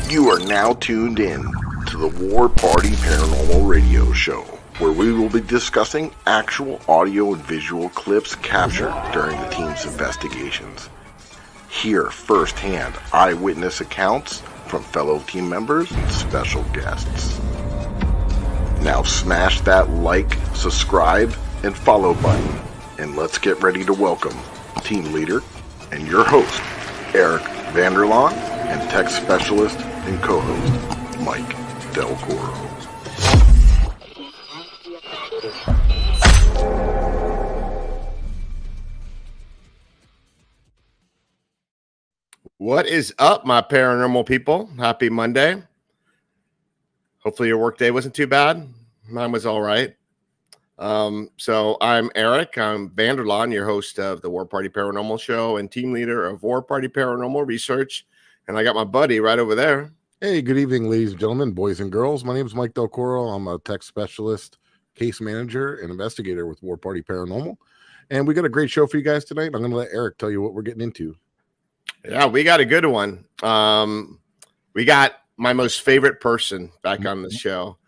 You are now tuned in to the War Party Paranormal Radio Show, where we will be discussing actual audio and visual clips captured during the team's investigations. Hear firsthand eyewitness accounts from fellow team members and special guests. Now smash that like, subscribe, and follow button, and let's get ready to welcome team leader and your host, Eric Vanderlaan, and tech specialist and co-host, Mike Del Coro. What is up, my paranormal people? Happy Monday. Hopefully your work day wasn't too bad. Mine was all right. So I'm Eric. I'm Vanderlaan, your host of the War Party Paranormal Show and team leader of War Party Paranormal Research. And I got my buddy right over there. Hey, good evening, ladies and gentlemen, boys and girls. My name is Mike Del Coro. I'm a tech specialist, case manager, and investigator with War Party Paranormal. And we got a great show for you guys tonight. I'm going to let Eric tell you what we're getting into. Yeah, we got a good one. We got my most favorite person back on the show.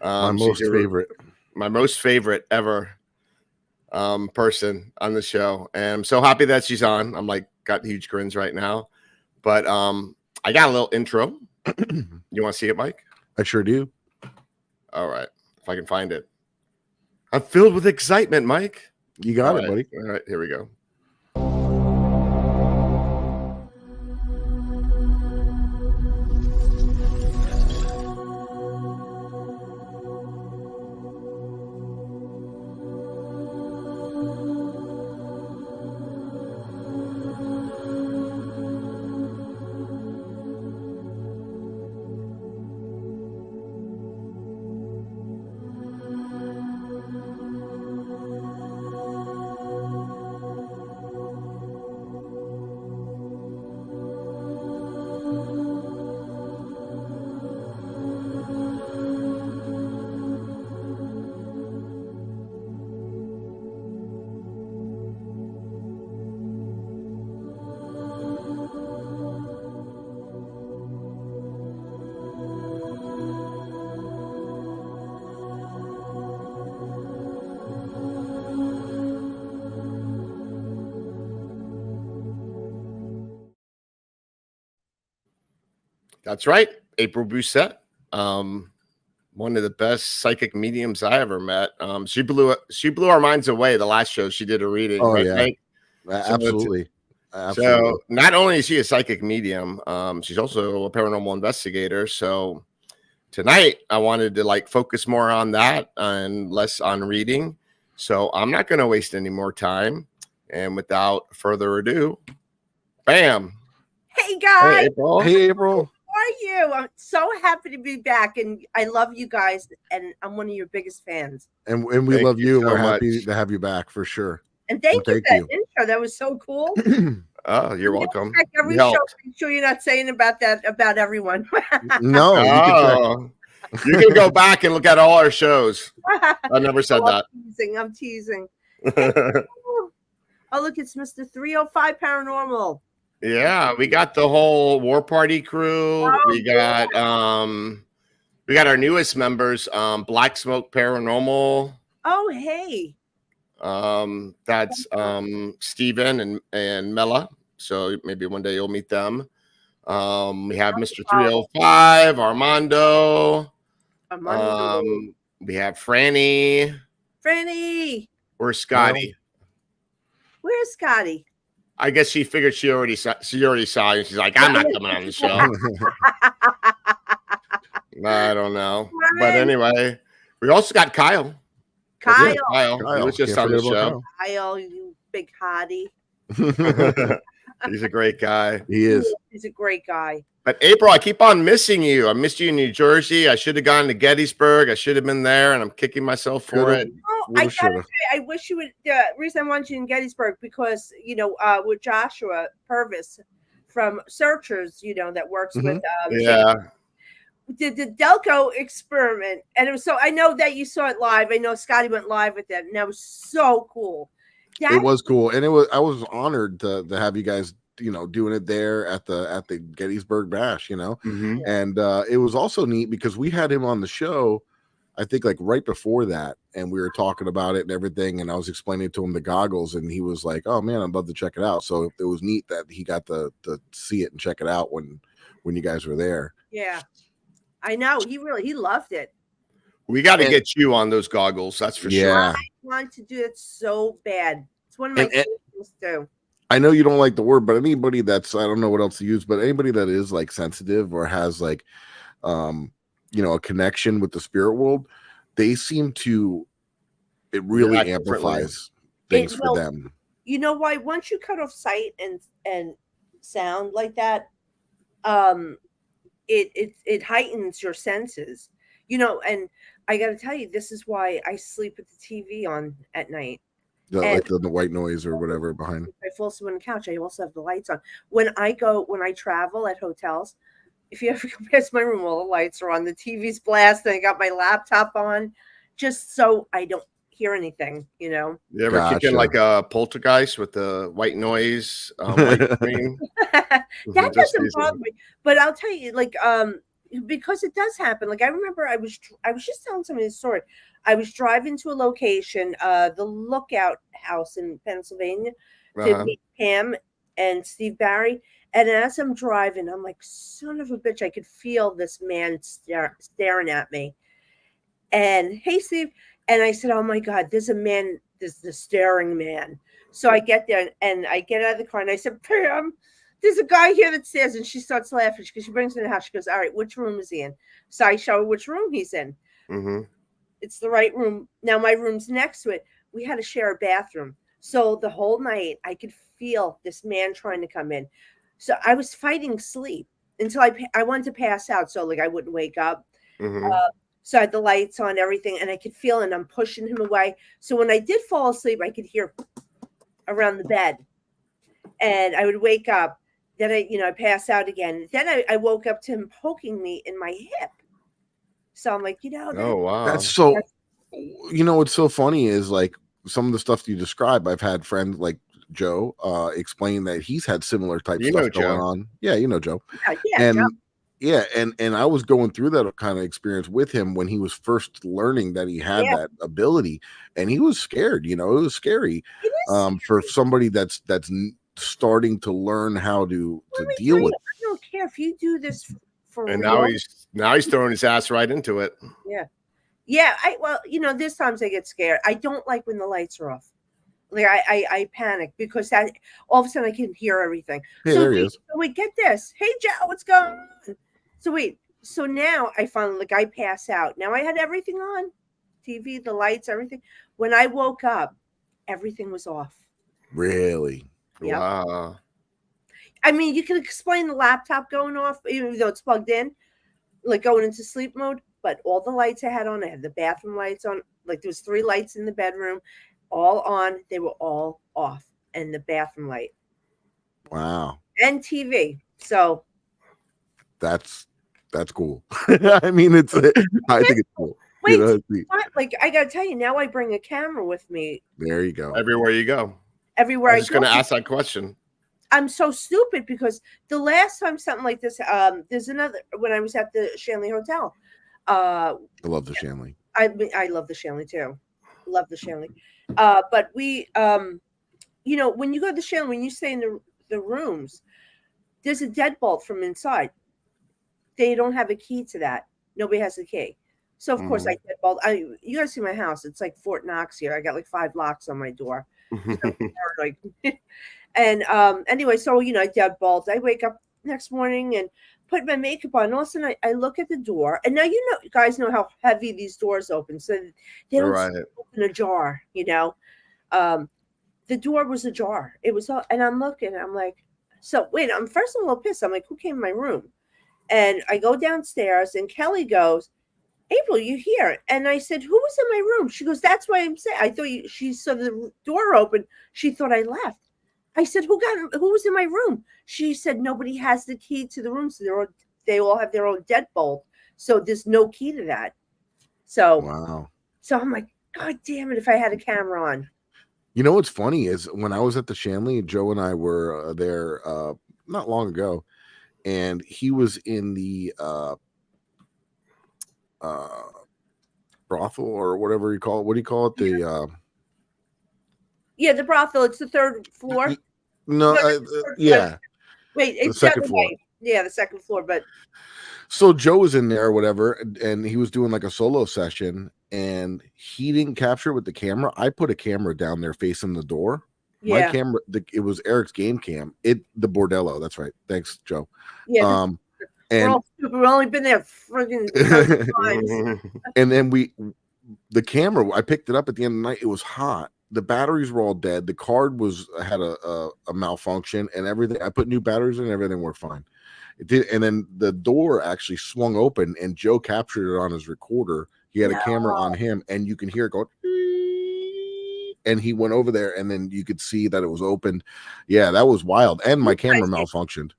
My most favorite ever person on the show. And I'm so happy that she's on. I'm like, got huge grins right now. But I got a little intro. You want to see it, Mike? I sure do. All right. If I can find it. I'm filled with excitement, Mike. You got it, buddy. All right, here we go. That's right. April Busset. One of the best psychic mediums I ever met. She blew our minds away the last show she did a reading. Oh, right, yeah. Mike? Absolutely. So not only is she a psychic medium, she's also a paranormal investigator. So tonight I wanted to focus more on that and less on reading. So I'm not going to waste any more time. And without further ado, bam. Hey guys. Hey, April. Hey, April. How are you? I'm so happy to be back, and I love you guys, and I'm one of your biggest fans. And we Thank love you. you We're so happy much. to have you back for sure. And thank Well, you thank for you. that intro. That was so cool. Oh, you're welcome. Check every You show. helped. Make sure you're not saying about that about everyone. No, You can go back and look at all our shows. I never said that. I'm teasing. Oh, look, it's Mr. 305 Paranormal. Yeah, we got the whole War Party crew. Oh, we got our newest members, Black Smoke Paranormal. Oh, hey. That's Steven and Mela. So maybe one day you'll meet them. We have Mr. 305, Armando. We have Franny. Where's Scotty? Where's Scotty? I guess she figured she already saw you. She's like, I'm not coming on the show. I don't know. Right. But anyway, we also got Kyle. Kyle. He was just on the show. Kyle, you big hottie. He's a great guy. He is. He's a great guy. But April, I keep on missing you. I missed you in New Jersey. I should have gone to Gettysburg. I should have been there, and I'm kicking myself for it. Oh, I gotta say, I wish you would. The reason I want you in Gettysburg because with Joshua Purvis from Searchers, that works with did the Delco experiment, and it was so. I know that you saw it live. I know Scotty went live with that, and that was so cool. It was cool, and I was honored to have you guys doing it there at the Gettysburg Bash, Mm-hmm. and it was also neat because we had him on the show, I think like right before that, and we were talking about it and everything, and I was explaining to him the goggles, and he was like, "Oh man, I'd love to check it out." So it was neat that he got to see it and check it out when you guys were there. Yeah, I know he loved it. We got to get you on those goggles, that's for sure. I want to do it so bad. It's one of my favorite things to do. I know you don't like the word, but anybody that's, I don't know what else to use, but anybody that is like sensitive or has like, a connection with the spirit world, they seem to, it really amplifies things for them. You know why? Once you cut off sight and sound like that, it heightens your senses, and I got to tell you, this is why I sleep with the TV on at night. Like the white noise or whatever behind. I fall asleep on the couch. I also have the lights on. When I travel at hotels, if you ever go past my room, all the lights are on. The TV's blasting. I got my laptop on, just so I don't hear anything. You ever kick in like a poltergeist with the white noise, white screen? That doesn't bother me. But I'll tell you, like, because it does happen. Like I remember, I was just telling somebody this story. I was driving to a location, the Lookout House in Pennsylvania, to meet Pam and Steve Barry. And as I'm driving, I'm like, son of a bitch, I could feel this man staring at me. And hey, Steve. And I said, oh my God, there's a man, there's the staring man. So I get there and I get out of the car and I said, Pam, there's a guy here that stares. And she starts laughing because she brings me in the house. She goes, all right, which room is he in? So I show her which room he's in. Mm-hmm. It's the right room. Now my room's next to it. We had to share a bathroom. So the whole night I could feel this man trying to come in. So I was fighting sleep until I wanted to pass out. So like I wouldn't wake up. Mm-hmm. So I had the lights on, everything, and I could feel it, and I'm pushing him away. So when I did fall asleep, I could hear around the bed. And I would wake up. Then I pass out again. Then I woke up to him poking me in my hip. So I'm like, oh wow, that's so. What's so funny is like some of the stuff you describe. I've had friends like Joe explain that he's had similar type stuff going on. Yeah, Joe. Yeah, Joe. Yeah, and I was going through that kind of experience with him when he was first learning that he had that ability, and he was scared. It was scary for somebody that's starting to learn how to deal with. I don't care if you do this for and real. now he's throwing his ass right into it. Yeah. There's times I get scared. I don't like when the lights are off. Like I panic because all of a sudden I can hear everything. Hey, there he is. So we get this. Hey Joe, what's going on? So now I finally, I pass out. Now I had everything on, TV, the lights, everything. When I woke up, everything was off. Really? Yep. Wow. I mean, you can explain the laptop going off, even though it's plugged in, like going into sleep mode. But all the lights I had on, I had the bathroom lights on. Like there was 3 lights in the bedroom, all on. They were all off, and the bathroom light. Wow. And TV. So that's cool. I mean, I think it's cool. Wait, I gotta tell you, now I bring a camera with me. There you go. Everywhere you go. Everywhere I was just going to ask that question. I'm so stupid because the last time something like this, there's another, when I was at the Shanley Hotel. I love the Shanley. I love the Shanley too. Love the Shanley. But we, when you go to the Shanley, when you stay in the rooms, there's a deadbolt from inside. They don't have a key to that. Nobody has a key. So of course I deadbolt. You gotta see my house. It's like Fort Knox here. I got like 5 locks on my door. And anyway, so I deadbolt. I wake up next morning and put my makeup on. All of a sudden I look at the door, and now you guys know how heavy these doors open, so they don't open ajar. The door was ajar. It was all, and I'm looking. I'm like, so wait. First I'm a little pissed. I'm like, who came in my room? And I go downstairs, and Kelly goes, April, you here? And I said, who was in my room? She goes, that's why I'm saying. I thought she saw the door open. She thought I left. I said, who was in my room? She said, nobody has the key to the room. So they all have their own deadbolt. So there's no key to that. So, wow. So I'm like, God damn it, if I had a camera on. You know what's funny is when I was at the Shanley, Joe and I were there not long ago, and he was in the brothel or whatever you call it. What do you call it? The the brothel. It's the third floor. No, yeah. Wait, it's the second floor. Yeah, the second floor. But so Joe was in there or whatever, and he was doing like a solo session, and he didn't capture it with the camera. I put a camera down there facing the door. Yeah. My camera, it was Eric's game cam. The bordello. That's right. Thanks, Joe. Yeah. And we're all stupid. We've only been there friggin' times. And then the camera, I picked it up at the end of the night. It was hot. The batteries were all dead. The card had a malfunction and everything. I put new batteries in, everything worked fine. It did, and then the door actually swung open, and Joe captured it on his recorder. He had a camera on him, and you can hear it going. And he went over there, and then you could see that it was opened. Yeah, that was wild. And my camera malfunctioned.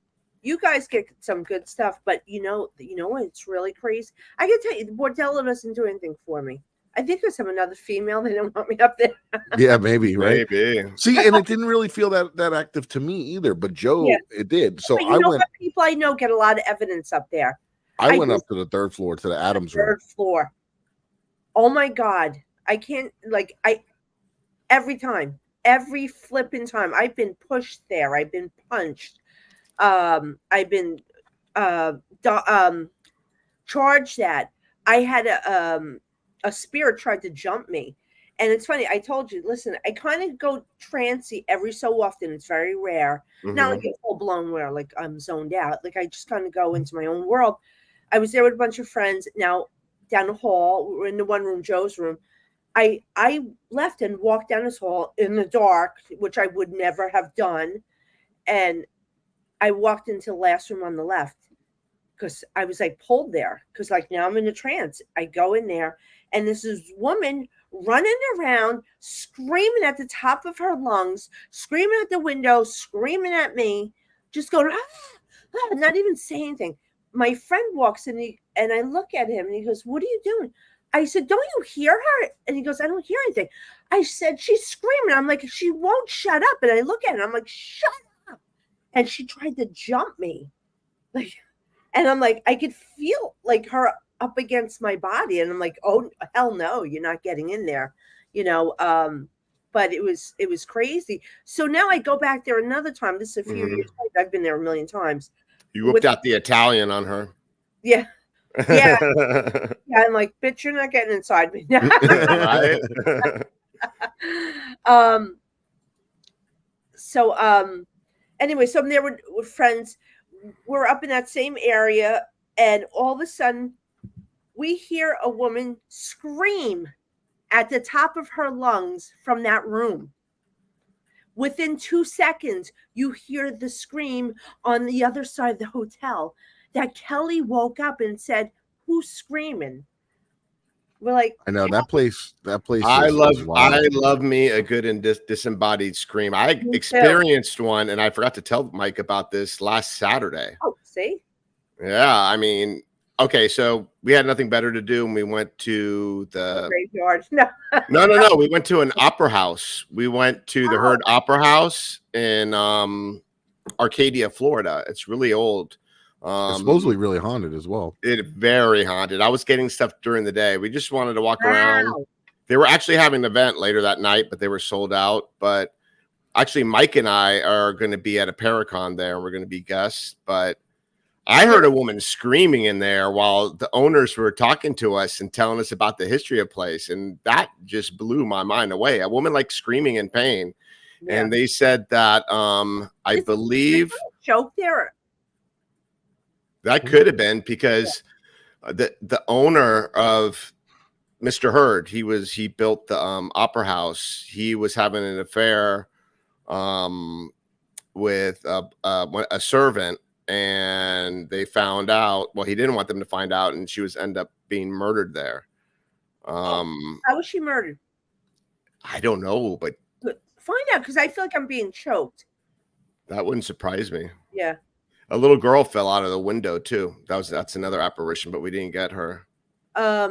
You guys get some good stuff, but you know what? It's really crazy. I can tell you, the bordello doesn't do anything for me. I think there's another female. They don't want me up there. Yeah, maybe, right? Maybe. See, and it didn't really feel that active to me either, but Joe, it did. So I went. People I know get a lot of evidence up there. I went up to the third floor, to the Adams room. Third floor. Oh my God. I can't, every time, every flipping time, I've been pushed there. I've been punched. I've been charged at. I had a spirit tried to jump me. And it's funny, I told you, listen, I kind of go trancy every so often. It's very rare. Mm-hmm. Not like a full-blown where like I'm zoned out. Like I just kind of go into my own world. I was there with a bunch of friends. Now down the hall, we were in the one room, Joe's room. I left and walked down this hall in the dark, which I would never have done. And I walked into the last room on the left because I was like pulled there because like now I'm in a trance. I go in there and this is woman running around, screaming at the top of her lungs, screaming at the window, screaming at me, just going, not even saying anything. My friend walks in and I look at him and he goes, "What are you doing?" I said, "Don't you hear her?" And he goes, "I don't hear anything." I said, "She's screaming." I'm like, "She won't shut up." And I look at her, I'm like, "Shut up." And she tried to jump me. And I'm like, I could feel like her up against my body. And I'm like, oh, hell no, you're not getting in there. But it was crazy. So now I go back there another time. This is a few years later. I've been there a million times. You whipped out the Italian on her. Yeah. Yeah. Yeah. I'm like, bitch, you're not getting inside me. Right. Anyway, so I'm there with friends. We're up in that same area, and all of a sudden, we hear a woman scream at the top of her lungs from that room. Within 2 seconds, you hear the scream on the other side of the hotel that Kelly woke up and said, "Who's screaming?" We're like, I know that place. I love me a good and disembodied scream. I experienced one, and I forgot to tell Mike about this last Saturday. Oh, see? Yeah, I mean, okay, so we had nothing better to do, and we went to the graveyard. No. No. We went to an opera house. We went to the Heard Opera House in Arcadia, Florida. It's really old. It's supposedly really haunted as well. It very haunted. I was getting stuff during the day. We just wanted to walk around. They were actually having an event later that night, but they were sold out. But actually, Mike and I are going to be at a Paracon there. We're going to be guests. But I heard a woman screaming in there while the owners were talking to us and telling us about the history of the place. And that just blew my mind away. A woman like screaming in pain. Yeah. And they said that I believe choke there. That could have been because the owner of Mr. Heard, he built the opera house. He was having an affair with a servant, and they found out. Well, he didn't want them to find out, and she was end up being murdered there. How was she murdered? I don't know, but find out because I feel like I'm being choked. That wouldn't surprise me. Yeah. A little girl fell out of the window too. That's another apparition, but we didn't get her. I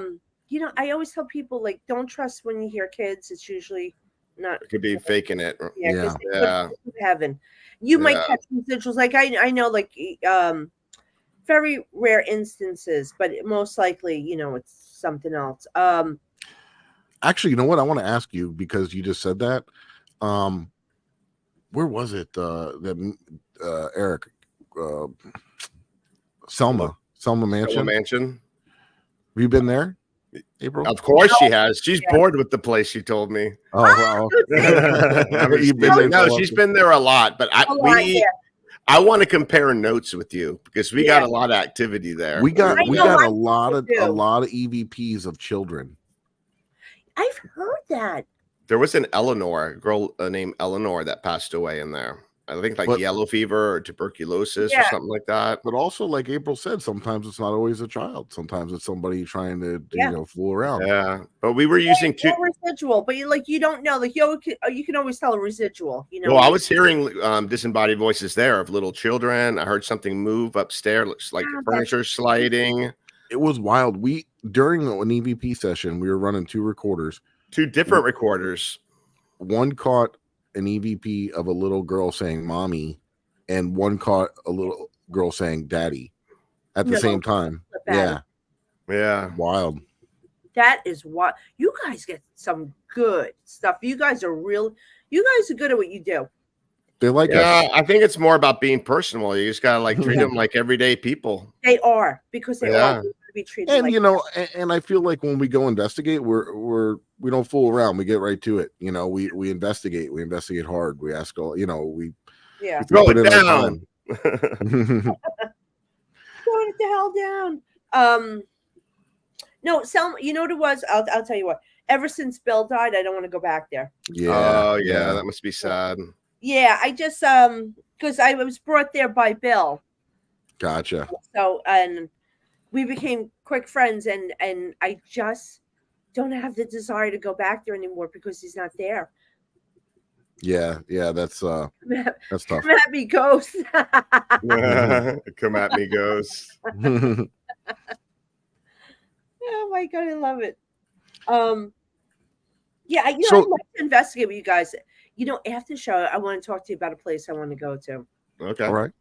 always tell people, like, don't trust when you hear kids. It's usually Not It could be faking it. yeah. Yeah. Heaven. You might catch residuals. Like I know, like very rare instances, but most likely, it's something else. Actually, you know what? I want to ask you because you just said that. Where was it? That Eric, Selma Mansion. Selma Mansion. Have you been there, April? Of course she has. She's bored with the place. She told me. Oh wow. She's been there a lot, but I want to compare notes with you because we got a lot of activity there. We got a lot of EVPs of children. I've heard that. There was a girl named Eleanor that passed away in there. I think yellow fever or tuberculosis or something like that. But also, like April said, sometimes it's not always a child. Sometimes it's somebody trying to fool around. Yeah, but we were using residual, but you don't know. Like you can always tell a residual. Well, I was hearing disembodied voices there of little children. I heard something move upstairs, looks like furniture sliding. It was wild. During an EVP session, we were running 2 recorders. 2 different recorders. One caught an EVP of a little girl saying mommy, and one caught a little girl saying daddy at the same time. Yeah. Wild. That is what you guys get some good stuff. You guys are good at what you do. They like us. I think it's more about being personal. You just gotta treat them like everyday people. They are, because they are to be treated. And and I feel like when we go investigate, we don't fool around. We get right to it. We investigate. We investigate hard. We ask all. We throw it down. Throwing it the hell down. No, Selma. You know what it was? I'll tell you what. Ever since Bill died, I don't want to go back there. Yeah. Oh yeah, that must be sad. Yeah, I just because I was brought there by Bill. Gotcha. So and we became quick friends, and I just don't have the desire to go back there anymore because he's not there. Yeah, that's tough. Come at me, ghost. Come at me, ghost. Oh my god, I love it. Yeah, I'd like to investigate with you guys. After the show, I want to talk to you about a place I want to go to. Okay. All right.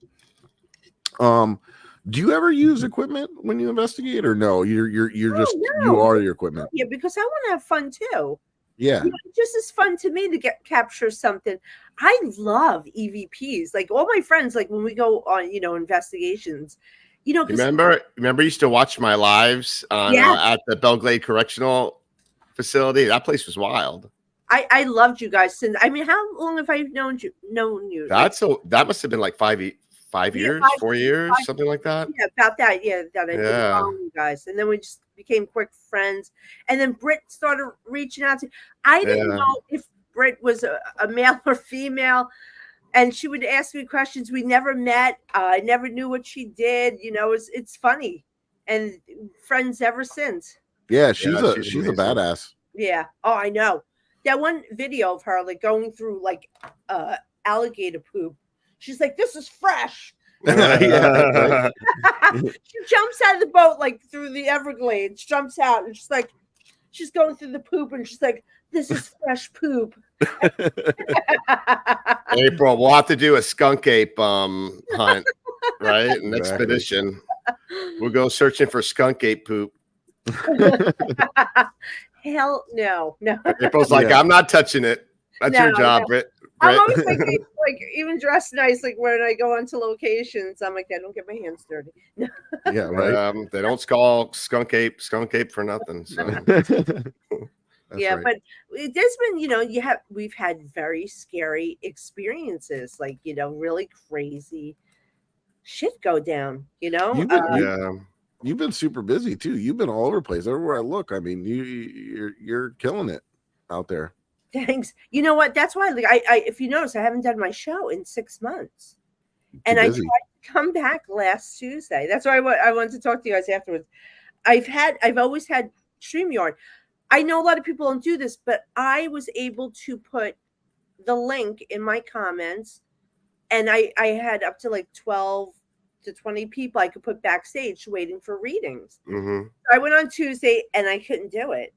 Do you ever use equipment when you investigate, or no? You are your equipment. Yeah, because I want to have fun too. Yeah. It's just as fun to me to capture something. I love EVPs. Like all my friends, like when we go on, investigations, remember you used to watch my lives at the Belglade Correctional Facility. That place was wild. I loved you guys since. How long have I known you? That must have been like 5 years, 4 years, something like that. Yeah, about that. Yeah, that I've been following you guys, and then we just became quick friends. And then Britt started reaching out to. I didn't know if Britt was a male or female, and she would ask me questions. We never met. I never knew what she did. It's funny, and friends ever since. Yeah, she's a badass. Yeah. Oh, I know. That one video of her going through alligator poop. She's like, "This is fresh." She jumps out of the boat through the Everglades. Jumps out and she's going through the poop and she's like, "This is fresh poop." April, we'll have to do a skunk ape hunt, right? An expedition. We'll go searching for skunk ape poop. Hell no. April's like, I'm not touching it. That's your job, Britt. I'm always thinking, even dressed nice, when I go onto locations, I'm like, I don't get my hands dirty. Yeah, right. They don't call skunk ape for nothing. So. Yeah, right. But there's been, we've had very scary experiences, really crazy shit go down, You've been super busy too. You've been all over the place. Everywhere I look, you're killing it out there. Thanks. You know what? That's why, I if you notice, I haven't done my show in 6 months, and I tried to come back last Tuesday. That's why I wanted to talk to you guys afterwards. I've always had StreamYard. I know a lot of people don't do this, but I was able to put the link in my comments, and I had up to 12 to 20 people I could put backstage waiting for readings. Mm-hmm. I went on Tuesday and I couldn't do it.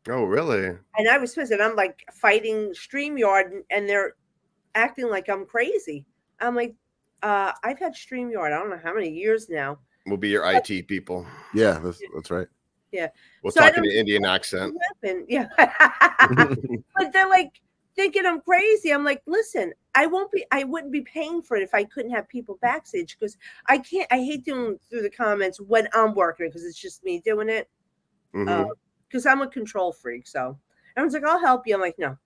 Oh, really? And I was pissed, and I'm like fighting StreamYard, and they're acting like I'm crazy. I'm like, I've had StreamYard, I don't know how many years now. We'll be your IT people. Yeah, that's right. Yeah. We'll So talk in an Indian accent. Yeah. But they're like thinking I'm crazy. I'm like, listen, I wouldn't be paying for it if I couldn't have people backstage, because I hate doing through the comments when I'm working, because it's just me doing it. Because I'm a control freak. So everyone's like, I'll help you. I'm like, no.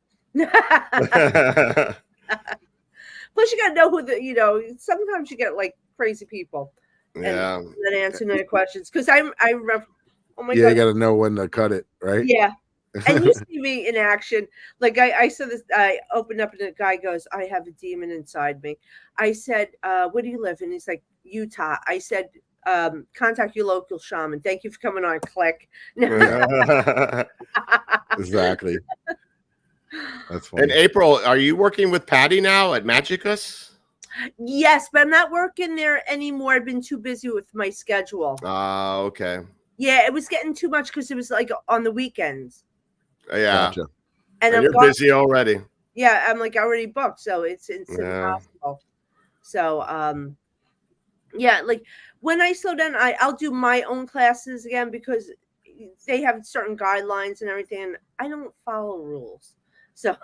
Plus, you got to know who sometimes you get like crazy people. Yeah. And then answering their questions. Because I remember, oh my God. God. You got to know when to cut it, right? Yeah. And you see me in action. Like I said this, I opened up and the guy goes, I have a demon inside me. I said, where do you live? And he's like, Utah. I said, contact your local shaman. Thank you for coming on. Click. Exactly. That's funny. And April, are you working with Patty now at Magicus? Yes, but I'm not working there anymore. I've been too busy with my schedule. Okay. Yeah, it was getting too much because it was like on the weekends. Yeah. Gotcha. And I'm you're busy already. Yeah, I'm like already booked, so it's impossible. So yeah, like when I slow down, I'll do my own classes again, because they have certain guidelines and everything, and I don't follow rules. So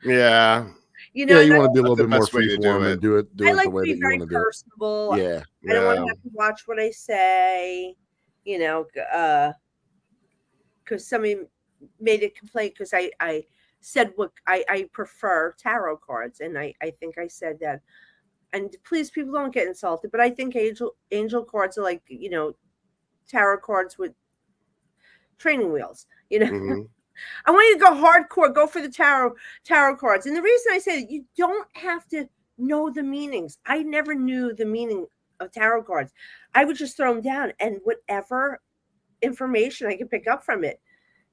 yeah. You know, you want to be a little bit more freeform and do it I like the way to be that you very want to do personable. it. I don't want to have to watch what I say, because somebody made a complaint because I said what I prefer tarot cards, and I think I said that. And please, people don't get insulted, but I think angel cards are like, tarot cards with training wheels, Mm-hmm. I want you to go hardcore, go for the tarot cards. And the reason I say that, you don't have to know the meanings. I never knew the meaning of tarot cards. I would just throw them down, and whatever information I could pick up from it.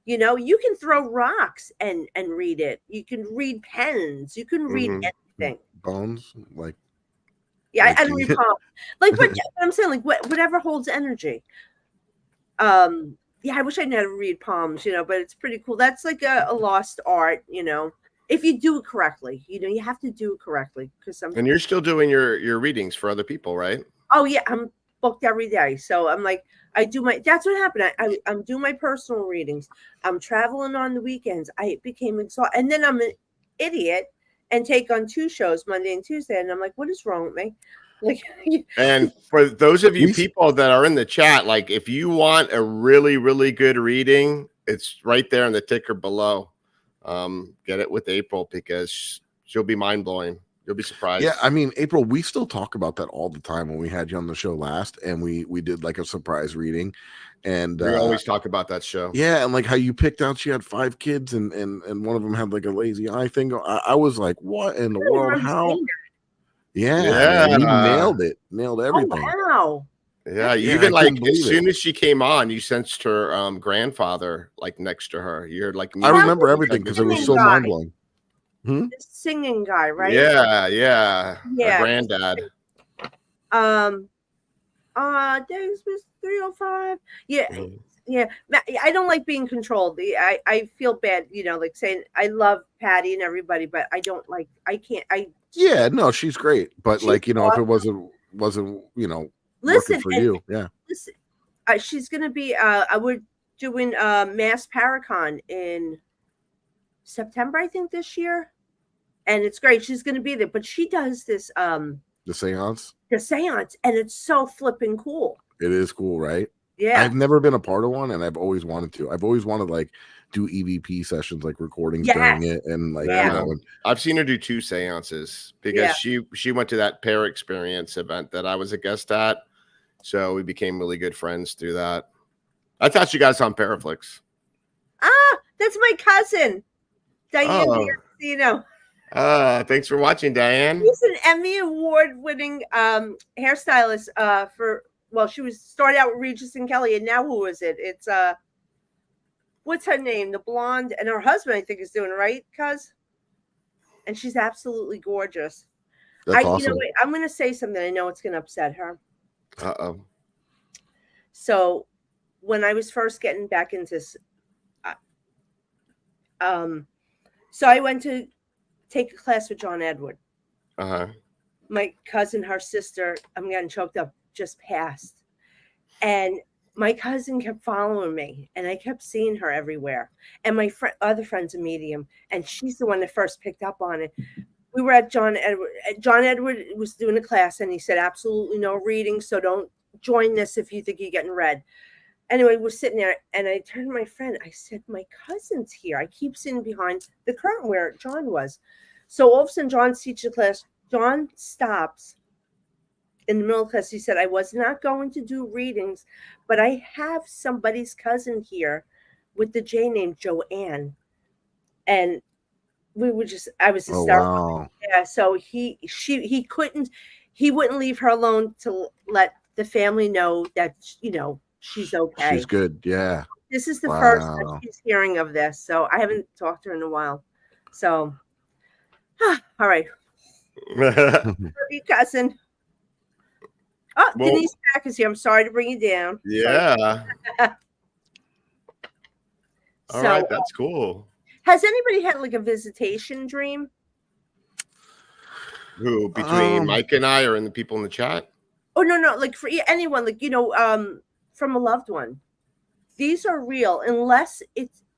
You can throw rocks and read it. You can read pens. You can read anything. Bones, like. Yeah, I don't read palms. Like, but I'm saying, like, whatever holds energy. Yeah, I wish I knew how to read palms, but it's pretty cool. That's like a lost art, if you do it correctly. You have to do it correctly, because And you're still doing your readings for other people, right? Oh yeah, I'm booked every day. So I'm like, that's what happened. I'm doing my personal readings. I'm traveling on the weekends. I became exhausted, and then I'm an idiot and take on 2 shows, Monday and Tuesday, and I'm like, what is wrong with me? Like, and for those of you people that are in the chat, like, if you want a really, really good reading, it's right there in the ticker below. Get it with April, because she'll be mind blowing. You'll be surprised. Yeah, I mean, April, we still talk about that all the time when we had you on the show last, and we did like a surprise reading, and we always talk about that show. Yeah, and like how you picked out she had 5 kids, and one of them had like a lazy eye thing. I was like, what in the world? How? Yeah, man, you nailed it. Nailed everything. Oh, wow. Yeah, even like as soon as she came on, you sensed her grandfather like next to her. You're like, I remember everything because it was so mind blowing. The singing guy, right? Yeah. Her granddad. Days was 305. Yeah. I don't like being controlled. I feel bad, like saying I love Patty and everybody, but I don't like. I can't. Yeah, no, she's great, but she's like, awesome. If it wasn't, working for you, yeah. Listen, she's gonna be. We're doing Mass Paracon in September, I think, this year, and it's great. She's gonna be there, but she does this the seance, and it's so flipping cool. It is cool, right? Yeah, I've never been a part of one, and I've always wanted to. I've always wanted like do EVP sessions, like recordings during it, and like I've seen her do 2 seances because she went to that Pair Experience event that I was a guest at, so we became really good friends through that. I thought you guys on Paraflix. That's my cousin, Diane. Thanks for watching, Diane. She's an Emmy Award-winning hairstylist she was started out with Regis and Kelly, and now who is it? It's what's her name? The blonde, and her husband, I think, is doing it, right, cuz? And she's absolutely gorgeous. That's awesome. I'm going to say something. I know it's going to upset her. Uh-oh. So when I was first getting back into So I went to take a class with John Edward. Uh-huh. My cousin, her sister, I'm getting choked up, just passed. And my cousin kept following me, and I kept seeing her everywhere. And my other friend's a medium, and she's the one that first picked up on it. We were at John Edward. John Edward was doing a class, and he said, absolutely no reading, so don't join this if you think you're getting read. Anyway, we're sitting there, and I turned to my friend. I said, my cousin's here. I keep sitting behind the curtain where John was. So all of a sudden, John's teaching the class. John stops in the middle of the class. He said, I was not going to do readings, but I have somebody's cousin here with the J name Joanne. And we were just, I was hysterical. Oh, wow. Yeah, so he wouldn't leave her alone to let the family know that, she's okay. She's good. Yeah. This is the first that she's hearing of this. So I haven't talked to her in a while. So, all right. Love you, cousin. Oh, well, Denise Pack is here. I'm sorry to bring you down. Yeah. All right, that's cool. Has anybody had like a visitation dream? Who, between Mike and I, or in the people in the chat? Oh, no, like for anyone, like, from a loved one. These are real, unless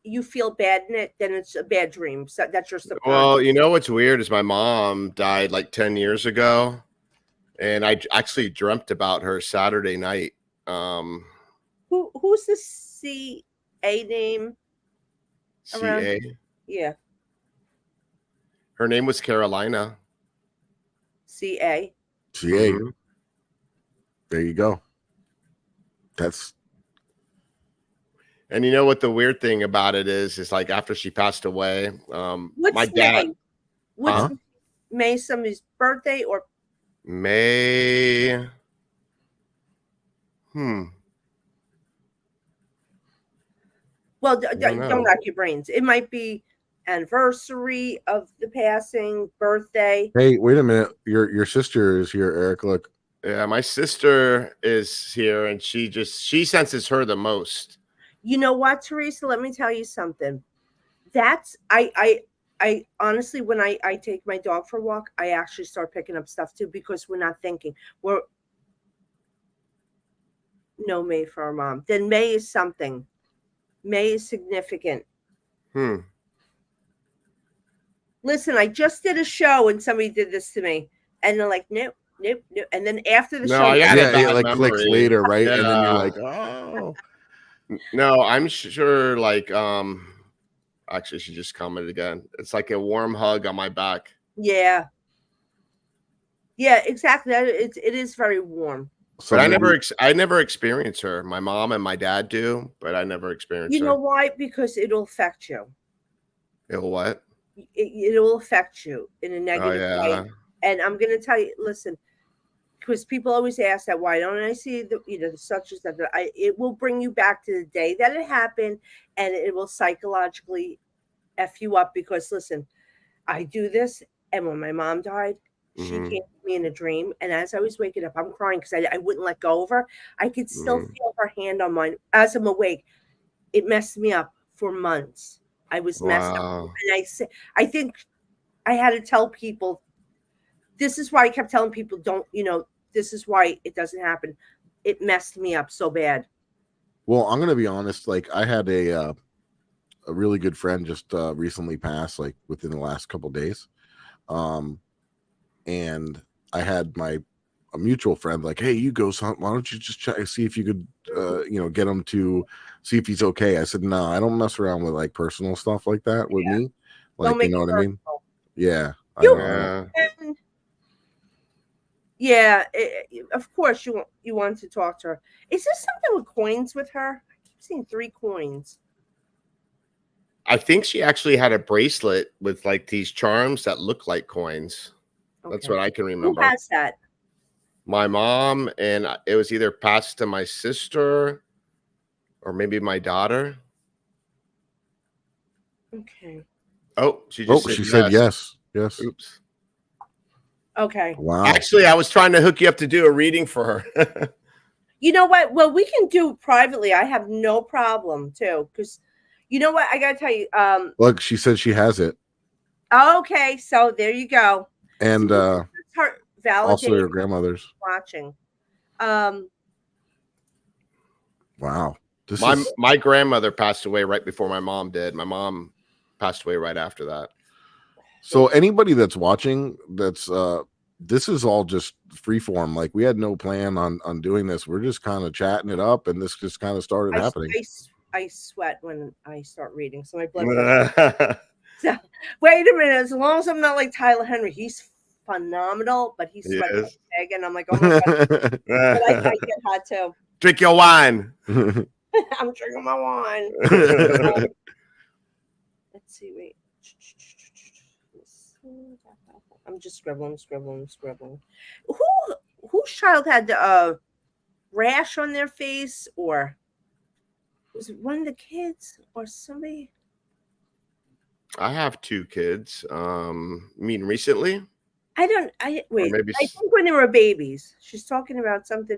you feel bad in it, then it's a bad dream. So that's your subconscious. Well, what's weird is my mom died like 10 years ago, and I actually dreamt about her Saturday night. Who's the CA name? CA? Yeah. Her name was Carolina. CA. CA. Mm-hmm. There you go. And you know what the weird thing about it is like after she passed away, my dad. What's May somebody's birthday or May? Well, don't rack your brains. It might be anniversary of the passing, birthday. Hey, wait a minute. Your sister is here, Eric. Look. Yeah, my sister is here, and she senses her the most. You know what, Teresa? Let me tell you something. That's I honestly, when I take my dog for a walk, I actually start picking up stuff too, because we're not thinking. We're no May for our mom. Then May is something. May is significant. Listen, I just did a show and somebody did this to me, and they're like, nope. And then after the show, it like clicks later, right? Yeah. And then you're like, oh. No, I'm sure. Like, actually, she just commented again. It's like a warm hug on my back. Yeah, exactly. It is very warm. So but I never experienced her. My mom and my dad do, but I never experienced her. You know why? Because it'll affect you. It'll what? It'll affect you in a negative way. And I'm going to tell you, listen, because people always ask that, why don't I see the such as that? It will bring you back to the day that it happened, and it will psychologically F you up, because listen, I do this, and when my mom died, she came to me in a dream, and as I was waking up, I'm crying because I wouldn't let go of her. I could still feel her hand on mine as I'm awake. It messed me up for months. I was messed up, and I think I had to tell people. This is why I kept telling people, this is why it doesn't happen. It messed me up so bad. Well, I'm going to be honest. Like, I had a really good friend just recently pass, like within the last couple of days. And I had a mutual friend like, hey, you go, son, why don't you just check, see if you could, get him to see if he's okay. I said, no, I don't mess around with like personal stuff like that with me. Like, you know what I mean? Yeah. Yeah, of course you want to talk to her. Is there something with coins with her? I keep seeing 3 coins. I think she actually had a bracelet with like these charms that look like coins. Okay. That's what I can remember. Who has that? My mom, and it was either passed to my sister or maybe my daughter. Okay. Oh, she said yes. Yes. Oops. Okay. Wow. Actually, I was trying to hook you up to do a reading for her. You know what? Well, we can do privately. I have no problem too, because You know what? I gotta tell you. Look, she said she has it. Okay, so there you go. And her also your grandmother's watching. Wow. My grandmother passed away right before my mom did. My mom passed away right after that. So anybody that's watching, that's this is all just free form. Like we had no plan on doing this. We're just kind of chatting it up, and this just kind of started happening. I sweat when I start reading, so my blood pressure. So, wait a minute. As long as I'm not like Tyler Henry, he's phenomenal, but he's sweating like a pig, and I'm like, oh my god. But I get hot too. Drink your wine. I'm drinking my wine. Let's see. Wait. I'm just scribbling. Whose child had the rash on their face, or was it one of the kids or somebody? I have 2 kids. You mean recently? Wait. I think when they were babies. She's talking about something.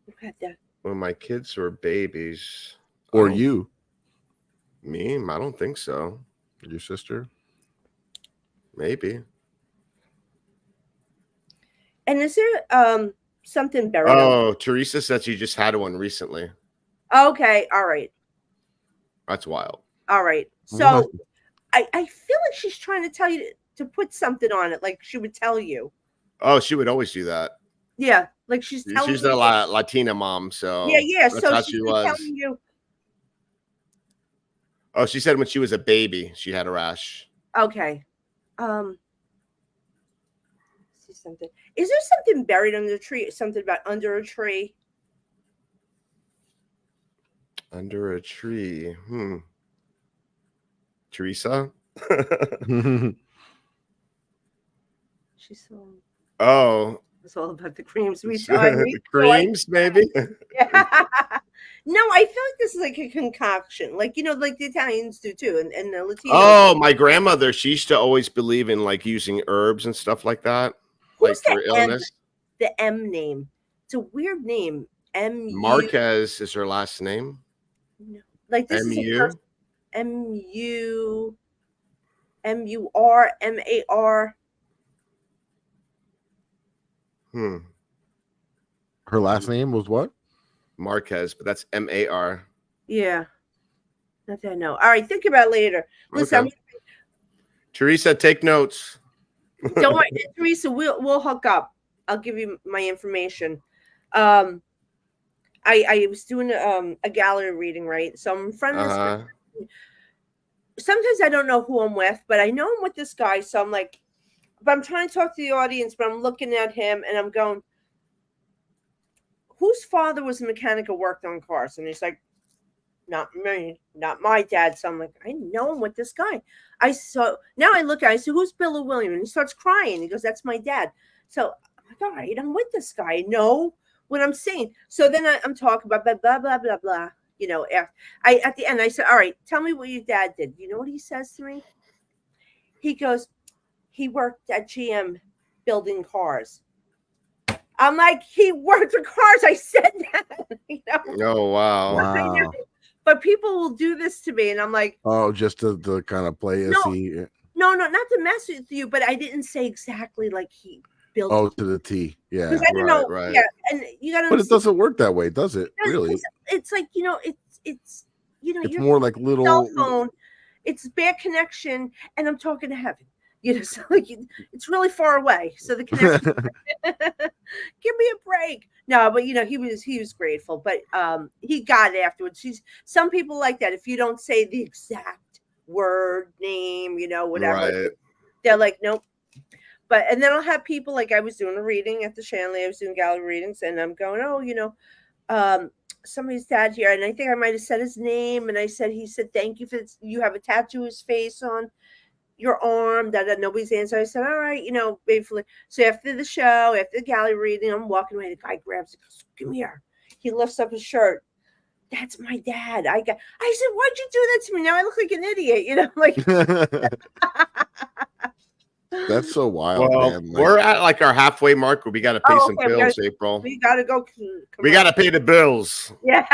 Look at that. When my kids were babies. Or you? Me? I don't think so. Your sister? Maybe. And is there something buried? Oh, Teresa said she just had one recently. Okay, all right. That's wild. All right. So I feel like she's trying to tell you to put something on it, like she would tell you. Oh, she would always do that. Yeah, like she's telling She's a Latina mom, so yeah. That's so how she's she was. telling you. Oh, she said when she was a baby, she had a rash. Okay. See something. Is there something buried under the tree? Something about under a tree? Under a tree. Teresa? She's so. Oh. It's all about the creams. Creams, maybe? Yeah. No, I feel like this is like a concoction. Like, like the Italians do too. And the Latinos. Oh, my grandmother, she used to always believe in like using herbs and stuff like that. Who's like for illness. The M name. It's a weird name. Marquez is her last name. No. Like this M-U? is M-U-R-M-A-R. Her last name was what? Marquez, but that's M-A-R. Yeah. Not that I know. All right, think about it later. Listen, okay. Teresa, take notes. Don't worry, Teresa. We'll hook up. I'll give you my information. I was doing a gallery reading, right? So I'm in front of this guy. Sometimes I don't know who I'm with, but I know I'm with this guy. So I'm like, but I'm trying to talk to the audience, but I'm looking at him and I'm going, whose father was a mechanic who worked on cars? And he's like, not me, not my dad. So I'm like, I know I'm with this guy. Now I look at him, I say, who's Bill William? And he starts crying. He goes, that's my dad. So I'm like, all right, I'm with this guy. I know what I'm saying. So then I'm talking about blah, blah, blah, blah. At the end, I said, all right, tell me what your dad did. You know what he says to me? He goes, he worked at GM building cars. I'm like, he worked for cars. I said that. Oh, wow. But people will do this to me. And I'm like. Oh, just to kind of play a C. No, not to mess with you. But I didn't say exactly like he built. Oh, to the T. Yeah. Because I don't know. Right. Yeah. And you got to. But it doesn't work that way, does it? Really? It's like, it's it's more like little. Cell phone. It's bad connection. And I'm talking to heaven. So like it's really far away. So the connection. Give me a break. No, but he was grateful, but he got it afterwards. Some people like that. If you don't say the exact word, name, whatever, right. They're like, nope. And then I'll have people like I was doing a reading at the Shanley. I was doing gallery readings, and I'm going, somebody's dad here, and I think I might have said his name, and he said, thank you for this. You have a tattoo of his face on your arm, that nobody's answer. I said, all right, basically. So after the show, after the gallery reading, I'm walking away. The guy grabs it, goes, come here. He lifts up his shirt. That's my dad. I said, why'd you do that to me? Now I look like an idiot, like. That's so wild, Well, man. we're at like our halfway mark where we got to pay some bills, April. We got to go. We got to pay the bills. Yeah.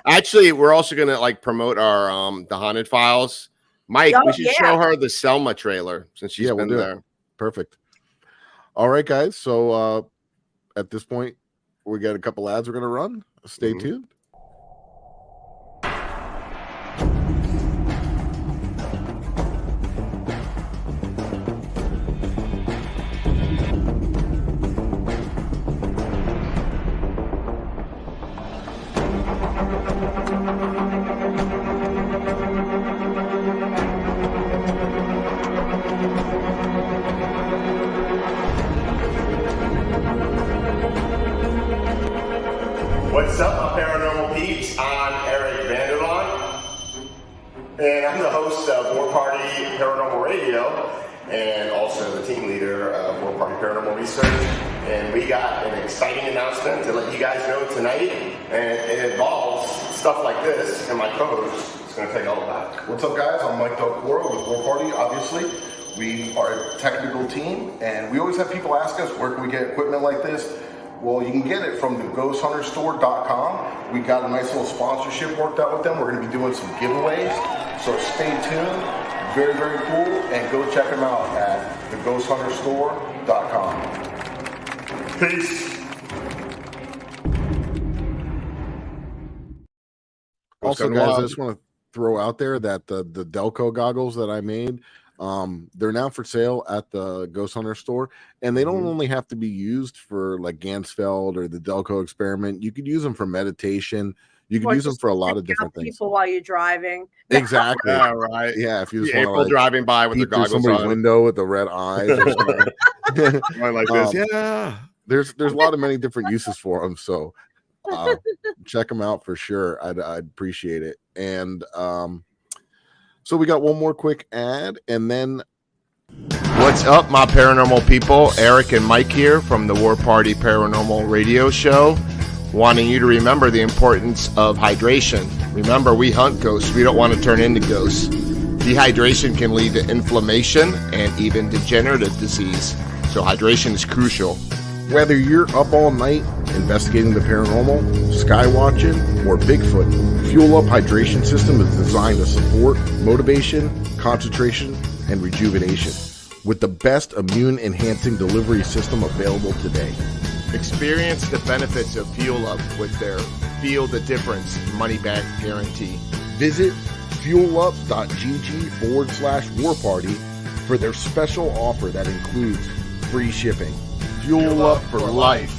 Actually, we're also going to like promote our the Haunted Files. Mike, we should show her the Selma trailer since she's been there. Perfect. All right, guys. So at this point, we got a couple ads we're going to run. Stay tuned. What's up, my paranormal peeps? I'm Eric Vanderlaan, and I'm the host of War Party Paranormal Radio, and also the team leader of War Party Paranormal Research. And we got an exciting announcement to let you guys know tonight, and it involves stuff like this, and my co-host is going to tell you all about it. What's up, guys? I'm Mike Del Coro with War Party, obviously. We are a technical team, and we always have people ask us, where can we get equipment like this? Well, you can get it from the ghosthunterstore.com. We got a nice little sponsorship worked out with them. We're going to be doing some giveaways, so stay tuned. Very, very cool, and go check them out at theghosthunterstore.com. Peace. Also, guys, I just want to throw out there that the Delco goggles that I made, they're now for sale at the Ghost Hunter store, and they don't only have to be used for like Gansfeld or the Delco experiment. You could use them for meditation. You could use them for a lot of different things. People while you're driving. Exactly. Yeah, right. Yeah, if you just April want to driving by with the goggles somebody's on, window with the red eyes, or something. like this. Yeah. There's a lot of many different uses for them, so check them out for sure. I'd appreciate it. And so we got one more quick ad, and then what's up, my paranormal people? Eric and Mike here from the War Party Paranormal Radio Show, wanting you to remember the importance of hydration. Remember, we hunt ghosts. We don't want to turn into ghosts. Dehydration can lead to inflammation and even degenerative disease, so hydration is crucial. whether you're up all night investigating the paranormal, sky watching, or Bigfoot, Fuel Up Hydration System is designed to support motivation, concentration, and rejuvenation with the best immune-enhancing delivery system available today. Experience the benefits of Fuel Up with their Feel the Difference money-back guarantee. Visit fuelup.gg/warparty for their special offer that includes free shipping. Fuel Up for life.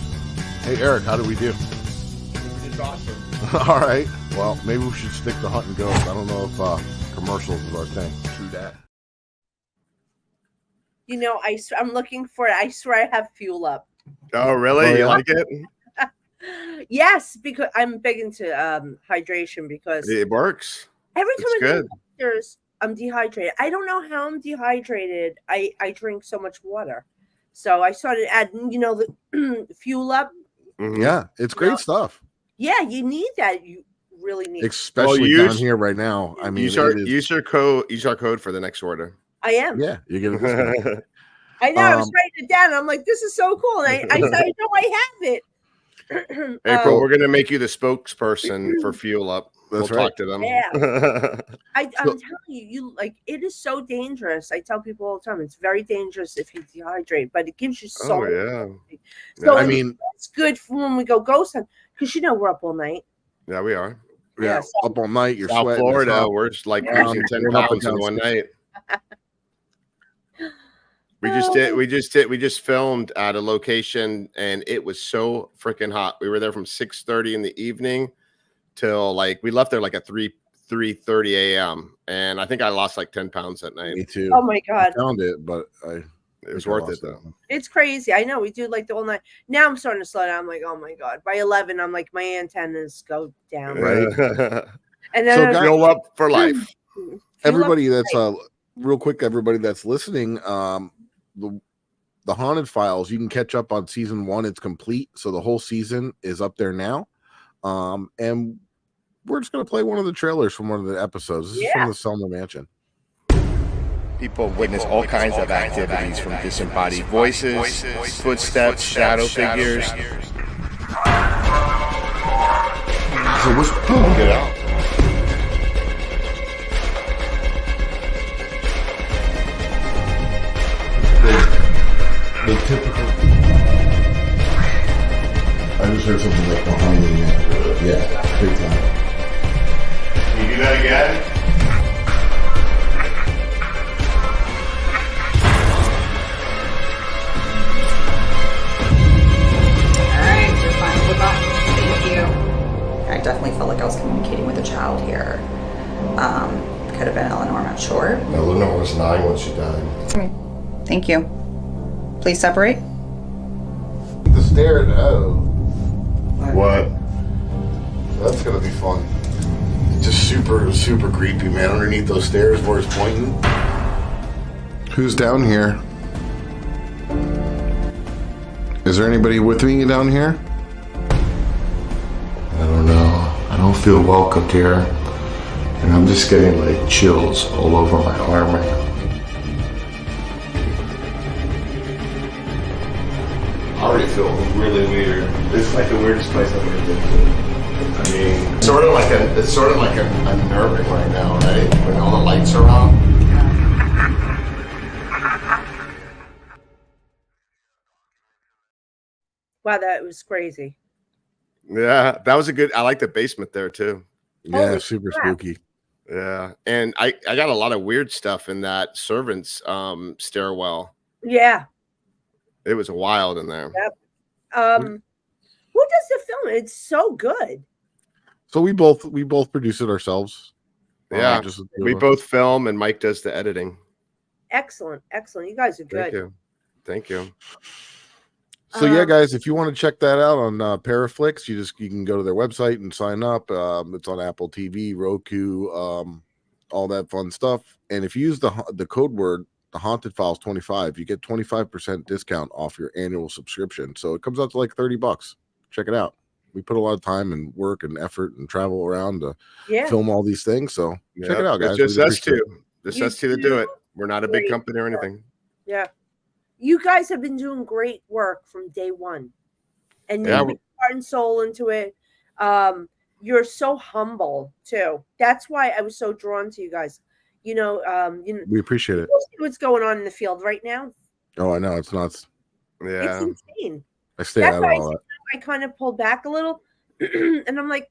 Hey, Eric, how do we do? It's awesome. All right. Well, maybe we should stick to hunting ghosts. I don't know if commercials is our thing. True that. You know, I'm looking for it. I swear I have Fuel Up. Oh, really? Oh, yeah? You like it? Yes, because I'm big into hydration because It works. every It's time I good. go upstairs, I'm dehydrated. I don't know how I'm dehydrated. I drink so much water. So I started adding, the Fuel Up. Mhm. Yeah, it's great stuff. Yeah, you need that. You really need it. Especially down here right now. I mean, use our code for the next order. I am. yeah, you get it. This way. I know. I was writing it down. I'm like, this is so cool. And I said, I know I have it. April, we're going to make you the spokesperson for Fuel Up. That's we'll right. talk to them. Yeah. I'm telling you, it is so dangerous. I tell people all the time, it's very dangerous if you dehydrate, but it gives you so much energy. So I mean, it's good for when we go ghost hunt because we're up all night. Yeah, we are. yeah, so- up all night. You're South sweating. Florida, we're just like losing 10 We're up pounds and in down one night. We just filmed at a location and it was so freaking hot. We were there from 6:30 in the evening till we left there at 3:30 a.m. and I think I lost 10 pounds that night. Me too. Oh my God. I found it, but It was worth it though. It's crazy. I know we do the all night. Now I'm starting to slow down. I'm like, oh my God. By 11, I'm like, my antennas go down. Right. And then So, guys- Fuel Up for life. everybody that's real quick, everybody that's listening, the Haunted Files, you can catch up on season 1. It's complete, so the whole season is up there now. And we're just gonna play one of the trailers from one of the episodes. This is from the Selma Mansion. People witness all kinds of activities from disembodied voices, footsteps, shadow figures. So what's Get out. the typical? I just heard something like behind me. Yeah, big time. Can you do that again? I definitely felt like I was communicating with a child here. Could have been Eleanor, I'm not sure. Eleanor was 9 when she died. Okay. Thank you. Please separate. The stairs. Oh, What? that's gonna be fun. It's just super creepy, man. Underneath those stairs where it's pointing. Who's down here? Is there anybody with me down here? I don't know. I don't feel welcomed here. And I'm just getting like chills all over my arm right now. I already feel really weird. It's like the weirdest place I've ever been to. I mean, it's sort of like unnerving right now, right? When all the lights are on. Wow, that was crazy. Yeah, that was a good. I like the basement there too. Yeah, Holy super crap. spooky. Yeah, and I got a lot of weird stuff in that servant's stairwell. Yeah. It was wild in there. Yep. Who does the film? It's so good. So we both produce it ourselves. Yeah, Just we both film, and Mike does the editing. Excellent. You guys are good. Thank you. So yeah, guys, if you want to check that out on Paraflix, you can go to their website and sign up. It's on Apple TV, Roku, all that fun stuff. And if you use the code word, the Haunted Files 25, you get 25% discount off your annual subscription. So it comes out to like $30. Check it out. We put a lot of time and work and effort and travel around to film all these things. So check it out, guys. It's just We'd us appreciate two. Just us two that do it. We're not a big company or anything. Yeah. You guys have been doing great work from day one. And you've been heart and soul into it. You're so humble too. That's why I was so drawn to you guys. You know, we appreciate it. See what's going on in the field right now. Oh, I know. It's nuts. Yeah. It's insane. I stay out of all that. I kind of pulled back a little and I'm like,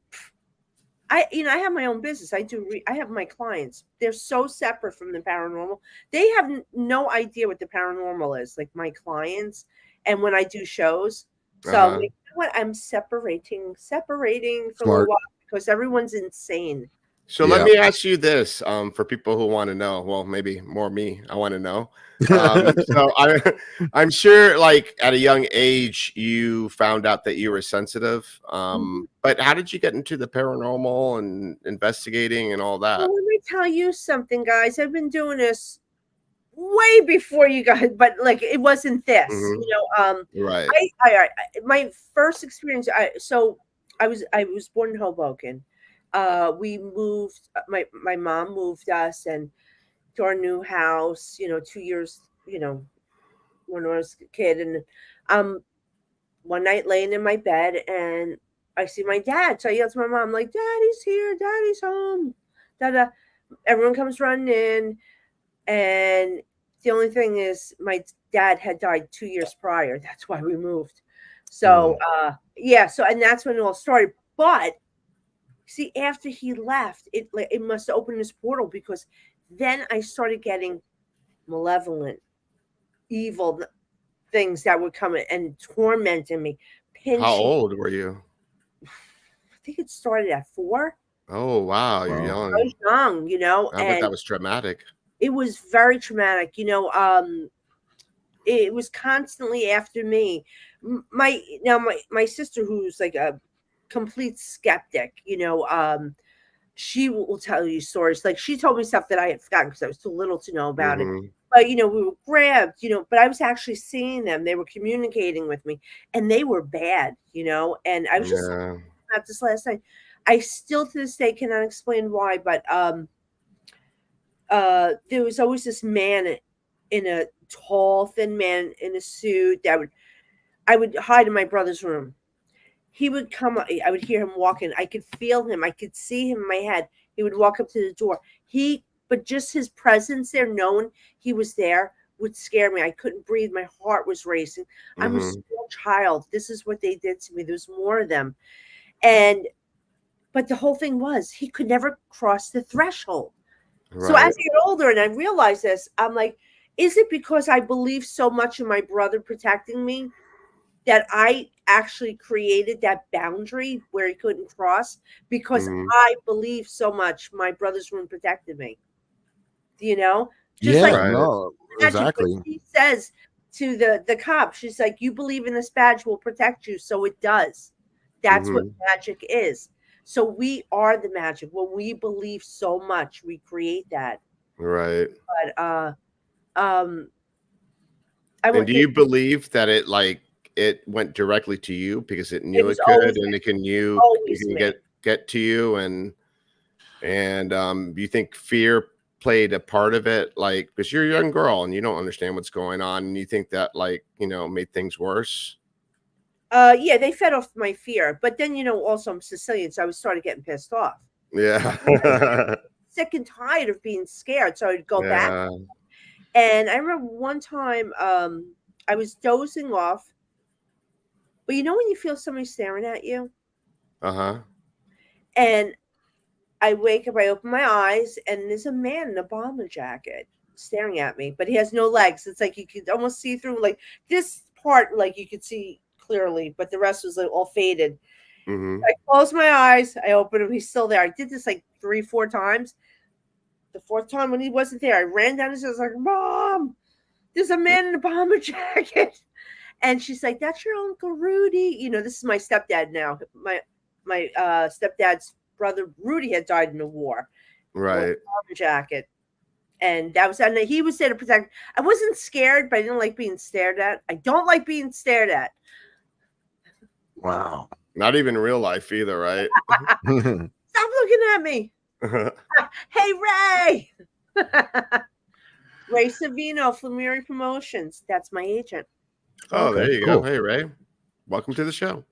I have my own business. I have my clients. They're so separate from the paranormal. They have no idea what the paranormal is, like my clients. And when I do shows, so like, you know what? I'm separating for a while because everyone's insane. So let me ask you this, for people who want to know. Well, maybe more me. I want to know. So I'm sure, like at a young age, you found out that you were sensitive. But how did you get into the paranormal and investigating and all that? Well, let me tell you something, guys. I've been doing this way before you guys, but like it wasn't this. You know, right. I my first experience. I was born in Hoboken. We moved. My mom moved us and to our new house. 2 years. When I was a kid, and one night laying in my bed, and I see my dad. So I yell to my mom, like, "Daddy's here. Daddy's home." Da-da. Everyone comes running in, and the only thing is, my dad had died 2 years prior. That's why we moved. So So and that's when it all started. But see, after he left, it must have opened this portal because then I started getting malevolent, evil things that would come and tormenting me. Pinching. How old were you? I think it started at 4. Oh, wow. You're young. I was young, I bet that was traumatic. It was very traumatic. It was constantly after me. My sister, who's like a complete skeptic, she will tell you stories. Like she told me stuff that I had forgotten because I was too little to know about it. But we were grabbed, but I was actually seeing them. They were communicating with me, and they were bad, And I was just at this last night. I still to this day cannot explain why, but there was always this man in a tall, thin man in a suit that I would hide in my brother's room. He would come, I would hear him walking. I could feel him. I could see him in my head. He would walk up to the door. But just his presence there, knowing he was there, would scare me. I couldn't breathe. My heart was racing. I'm a small child. This is what they did to me. There's more of them. But the whole thing was he could never cross the threshold. Right. So as I get older and I realize this, I'm like, is it because I believe so much in my brother protecting me that I actually created that boundary where he couldn't cross? Because I believe so much my brother's room protected me. You know? Just no, exactly. She says to the cop, she's like, you believe in this badge will protect you. So it does. That's what magic is. So we are the magic. When we believe so much, we create that. Right. But and do you believe that it went directly to you because it knew it could, and it can get to you, and you think fear played a part of it, like because you're a young girl and you don't understand what's going on, and you think that made things worse? Yeah, they fed off my fear, but then also I'm Sicilian, so I started getting pissed off. Yeah. Sick and tired of being scared, so I'd go back. And I remember one time I was dozing off, but when you feel somebody staring at you? And I wake up, I open my eyes, and there's a man in a bomber jacket staring at me, but he has no legs. It's like you could almost see through, like this part, like you could see clearly, but the rest was like all faded. I closed my eyes, I opened him, he's still there. I did this like 3-4 times. The fourth time when he wasn't there, I ran down and I was like, Mom, there's a man in a bomber jacket. And she's like, that's your Uncle Rudy. This is my stepdad now. My stepdad's brother Rudy had died in the war. Right. Bomber jacket. And he was there to protect. I wasn't scared, but I didn't like being stared at. I don't like being stared at. Wow. Not even real life either, right? Stop looking at me. Hey, Ray. Ray Savino, Flamiri Promotions. That's my agent. Oh, okay, there you go. Hey, Ray. Welcome to the show.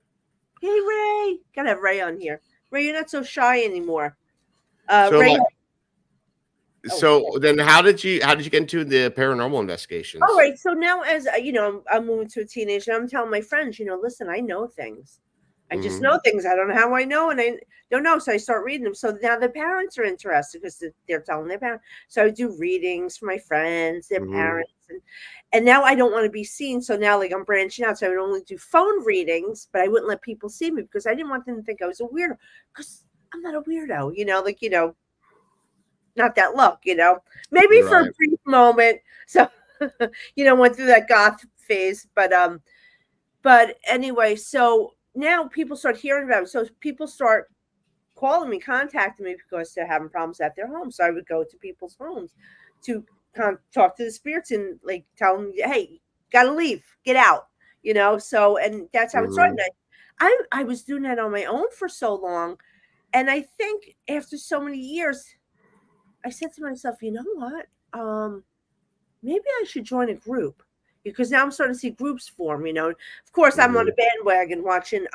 Hey, Ray. Gotta have Ray on here. Ray, you're not so shy anymore. Ray. Then how did you get into the paranormal investigations? All right. So now, as I'm moving to a teenager, I'm telling my friends, listen, I know things. I just know things. I don't know how I know, and I don't know. So I start reading them. So now the parents are interested because they're telling their parents. So I do readings for my friends, their parents, and now I don't want to be seen. So now, I'm branching out. So I would only do phone readings, but I wouldn't let people see me because I didn't want them to think I was a weirdo. Because I'm not a weirdo, not that look, maybe for a brief moment. So, went through that goth phase, but anyway, so now people start hearing about it. So people start calling me, contacting me because they're having problems at their home. So I would go to people's homes to talk to the spirits and tell them, hey, gotta leave, get out, so, and that's how it started. I was doing that on my own for so long. And I think after so many years, I said to myself, you know what? Maybe I should join a group because now I'm starting to see groups form, Of course, I'm on a bandwagon watching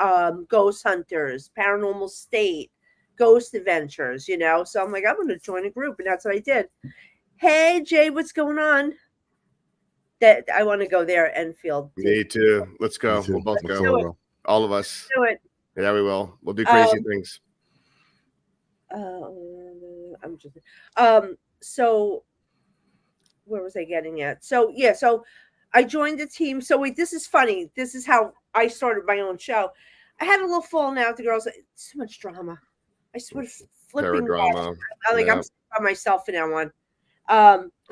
Ghost Hunters, Paranormal State, Ghost Adventures, So I'm like, I'm going to join a group. And that's what I did. Hey, Jay, what's going on? That I want to go there, Enfield. Me too. Let's go. We'll both go. All of us. Do it. Yeah, we will. We'll do crazy things. I'm just so where was I getting at? So I joined the team. So wait, this is funny. This is how I started my own show. I had a little falling out with the girls. It's too much drama. I sort of flipping drama. I'm by myself from now on.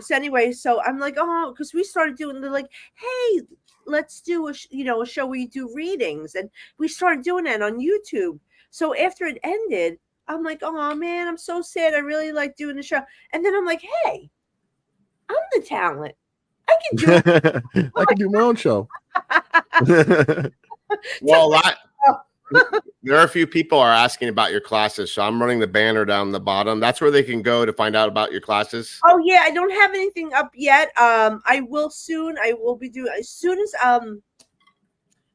So anyway, so I'm like, because we started doing. They're like, hey, let's do a show where you do readings, and we started doing that on YouTube. So after it ended, I'm like, oh man, I'm so sad. I really like doing the show. And then I'm like, hey, I'm the talent. I can do it. I can do my own show. Well, There are a few people are asking about your classes, so I'm running the banner down the bottom. That's where they can go to find out about your classes. Oh yeah, I don't have anything up yet. I will soon. I will be doing as soon as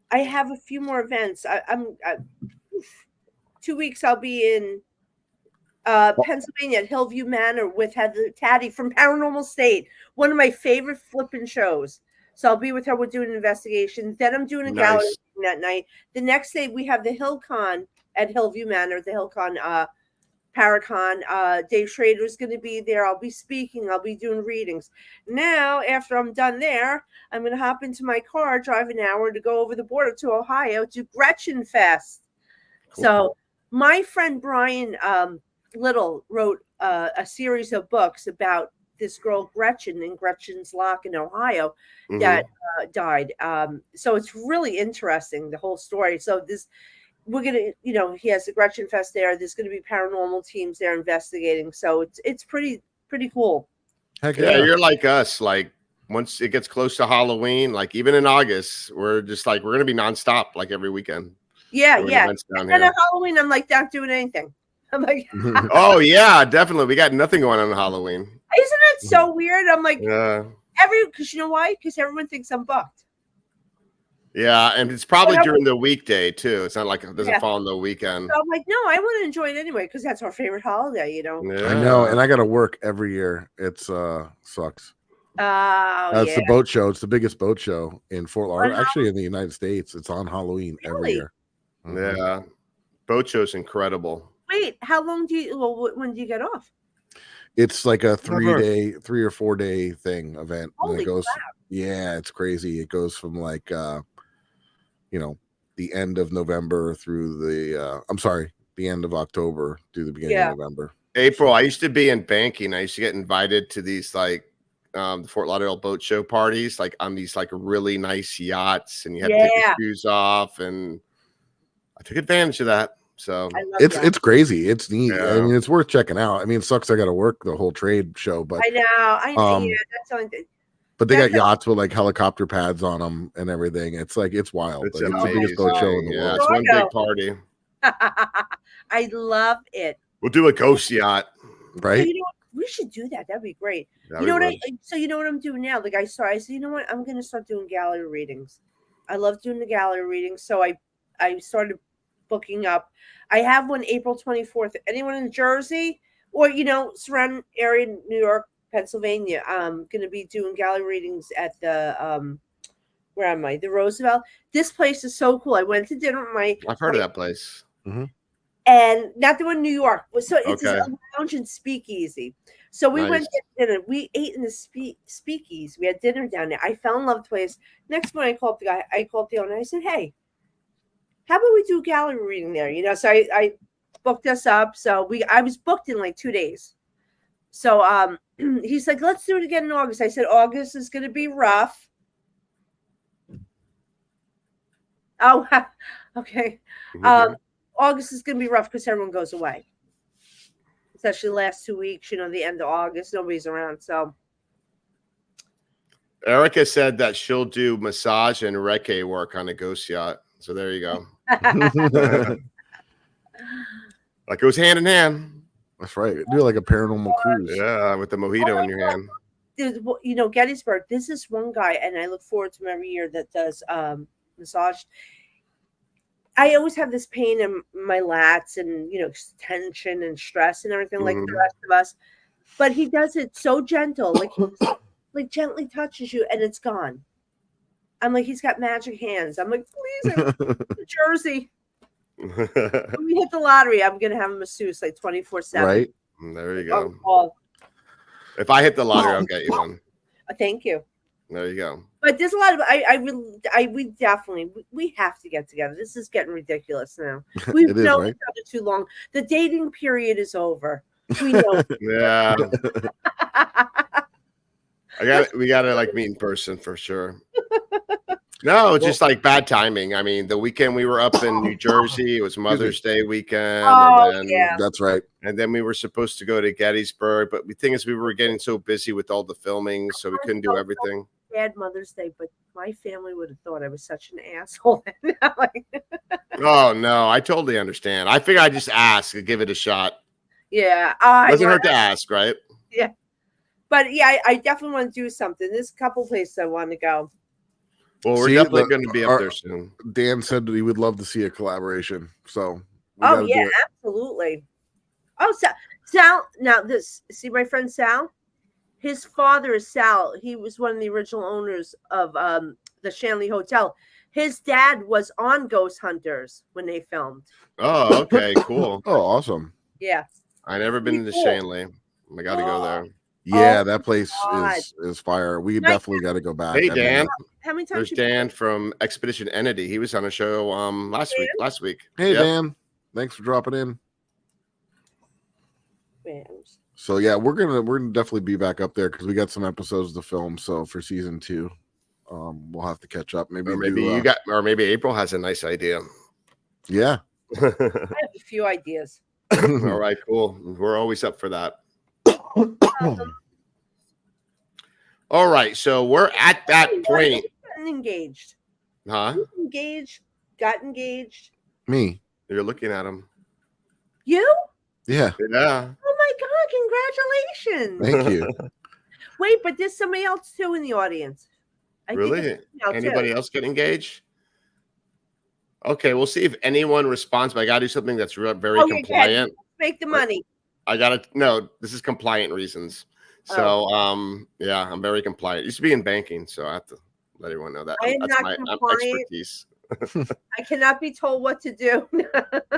I have a few more events. I'm 2 weeks. I'll be in Pennsylvania at Hillview Manor with Heather Taddy from Paranormal State, one of my favorite flipping shows. So I'll be with her. We're doing an investigation. Then I'm doing a gallery that night. The next day we have the HillCon at Hillview Manor, the HillCon Paracon. Dave Schrader is going to be there. I'll be speaking. I'll be doing readings. Now, after I'm done there, I'm going to hop into my car, drive an hour to go over the border to Ohio to Gretchen Fest. Cool. So my friend Brian Little wrote a series of books about this girl Gretchen in Gretchen's Lock in Ohio that died. So it's really interesting, the whole story. So we're gonna, he has the Gretchen Fest there. There's gonna be paranormal teams there investigating. So it's pretty cool. Heck yeah, you're like us. Like once it gets close to Halloween, like even in August, we're gonna be nonstop, like every weekend. Yeah. And at Halloween, I'm like not doing anything. I'm like, oh yeah, definitely. We got nothing going on Halloween. Isn't it so weird? I'm like, because you know why? Because everyone thinks I'm booked. Yeah, and it's probably during the weekday too. It's not like it doesn't fall on the weekend. So I'm like, no, I want to enjoy it anyway because that's our favorite holiday, Yeah. I know, and I got to work every year. It's sucks. It's the boat show. It's the biggest boat show in Fort Lauderdale, actually in the United States. It's on Halloween every year. Yeah, boat show's incredible. Wait, how long when do you get off? It's like a 3 or 4 day event. Holy and it goes, crap. yeah, it's crazy. It goes from like, the end of November through the end of October to the beginning of November. April, I used to be in banking. I used to get invited to these like the Fort Lauderdale boat show parties, like on these like really nice yachts, and you had to take your shoes off, and I took advantage of that. So it's crazy. It's neat. Yeah. I mean, it's worth checking out. I mean, it sucks I got to work the whole trade show, but I know. Yeah, that's the only thing. But they got yachts with like helicopter pads on them and everything. It's like it's wild. It's the biggest boat show in the world. It's one big party. I love it. We'll do a ghost yacht, right? So, we should do that. That'd be great. You know what I'm doing now? Like I said, you know what? I'm gonna start doing gallery readings. I love doing the gallery readings, so I started booking up. I have one April 24th. Anyone in Jersey or surrounding area, New York, Pennsylvania, I'm gonna be doing gallery readings at the where am I? The Roosevelt. This place is so cool. I went to dinner with I've heard of that place. Mm-hmm. And not the one in New York. So it's a lounge and speakeasy. So we went to dinner. We ate in the speakeasy. We had dinner down there. I fell in love with the place. Next morning, I called the guy. I called the owner. I said, "Hey, how about we do gallery reading there?" So I booked us up. So I was booked in like 2 days. So he's like, "Let's do it again in August." I said, "August is going to be rough." Oh, okay. Mm-hmm. August is going to be rough because everyone goes away. Especially the last 2 weeks, the end of August, nobody's around. So Erica said that she'll do massage and Reiki work on a ghost yacht. So there you go. That goes hand in hand. That's right. Do like a paranormal cruise. Yeah, with the mojito in your hand. Gettysburg, there's this one guy, and I look forward to him every year that does massage. I always have this pain in my lats and, tension and stress and everything like the rest of us. But he does it so gentle, like gently touches you and it's gone. I'm like, he's got magic hands. I'm like, please, I'm in Jersey. When we hit the lottery, I'm going to have a masseuse like 24/7. Right. There you go. If I hit the lottery, I'll get you one. Thank you. There you go. But there's a lot of we have to get together. This is getting ridiculous now. We've known each other too long. The dating period is over. We know. Yeah. We gotta like meet in person for sure. No, it's just like bad timing. I mean, the weekend we were up in New Jersey, it was Mother's Day weekend. That's right. And then we were supposed to go to Gettysburg, but the thing is, we were getting so busy with all the filming, so we couldn't do everything. Bad Mother's Day, but my family would have thought I was such an asshole. Like, Oh no, I totally understand. I figure I just ask and give it a shot. yeah, Doesn't hurt to ask, right? Yeah, but yeah, I definitely want to do something. There's a couple places I want to go. Well, we're definitely going to be up there soon. Dan said that he would love to see a collaboration. So, oh yeah, absolutely. Oh, Sal. Now see my friend Sal. His father is Sal. He was one of the original owners of the Shanley Hotel. His dad was on Ghost Hunters when they filmed. Oh, okay, cool. Oh, awesome. Yeah. I never been to Shanley. I got to go there. Yeah, that place is fire. We definitely got to go back. Hey, Dan. How many times? There's Dan from Expedition Entity. He was on a show last week. Hey, Dan. Thanks for dropping in. So yeah, we're gonna definitely be back up there because we got some episodes to film. So for season 2, we'll have to catch up. Maybe maybe April has a nice idea. Yeah, I have a few ideas. All right, cool. We're always up for that. All right, so we're at that point. Engaged. Huh? Engaged. Got engaged. Me. You're looking at him. Yeah. Yeah. Oh my God! Congratulations. Thank you. Wait, but there's somebody else too in the audience. Really? Anybody else get engaged? Okay, we'll see if anyone responds. But I gotta do something that's very compliant. Make the money. No, this is compliant reasons. So yeah, I'm very compliant. Used to be in banking, so I have to let everyone know that. I am That's not my compliant. expertise. I cannot be told what to do.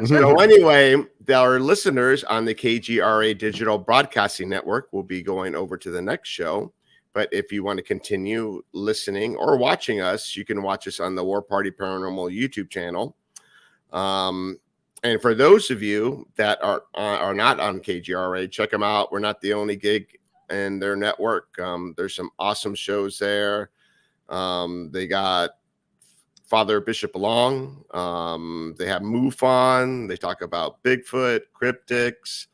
So anyway, our listeners on the KGRA Digital Broadcasting Network will be going over to the next show. But if you want to continue listening or watching us, you can watch us on the War Party Paranormal YouTube channel. And for those of you that are not on KGRA, check them out. We're not the only gig in their network. There's some awesome shows there. They got Father Bishop Long. They have MUFON. They talk about Bigfoot, cryptics,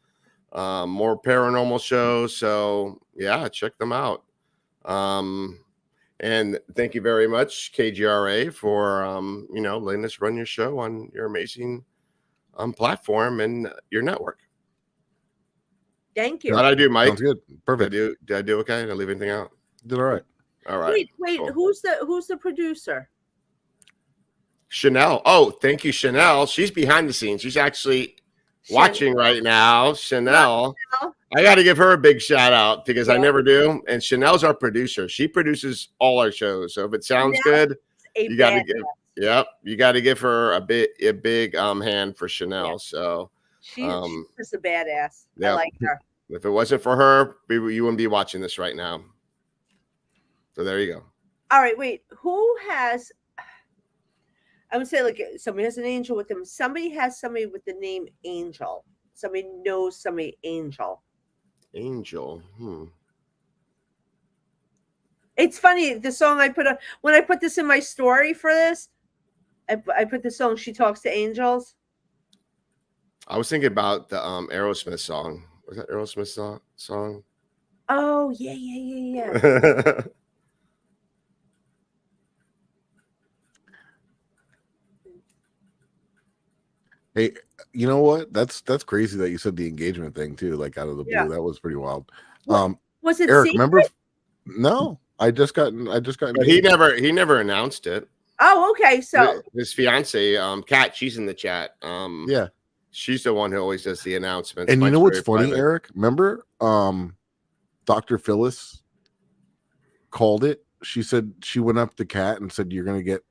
more paranormal shows. So yeah, check them out. And thank you very much, KGRA, for letting us run your show on your amazing platform and your network. Thank you. How'd I do, Mike? Sounds good. Perfect. Did I do okay? Did I leave anything out? Did all right. All right. Wait. Cool. Who's the producer? Chanel. Oh, thank you, Chanel. She's behind the scenes. She's actually watching right now. Chanel. I got to give her a big shout out because I never do. And Chanel's our producer. She produces all our shows. So if it sounds good, you got to give. Yep, you got to give her a big hand for Chanel. Yeah. So she's just a badass. Yeah. I like her. If it wasn't for her, you wouldn't be watching this right now. So there you go. All right, wait. Who has? I would say like somebody has an angel with them. Somebody has somebody with the name Angel. Somebody knows somebody Angel. Angel. It's funny the song I put on when I put this in my story for this. I put the song "She Talks to Angels." I was thinking about the Aerosmith song. Was that Aerosmith song? Oh yeah. Hey, you know what? That's crazy that you said the engagement thing too, like out of the blue. Yeah. That was pretty wild. Was it Eric? secret? Remember? No, I just got. But he never announced it. Oh, okay. So his fiance, Kat, she's in the chat. Yeah, she's the one who always does the announcements. And you know what's funny, private. Eric? Remember, Dr. Phyllis called it. She said she went up to Kat and said, "You're gonna get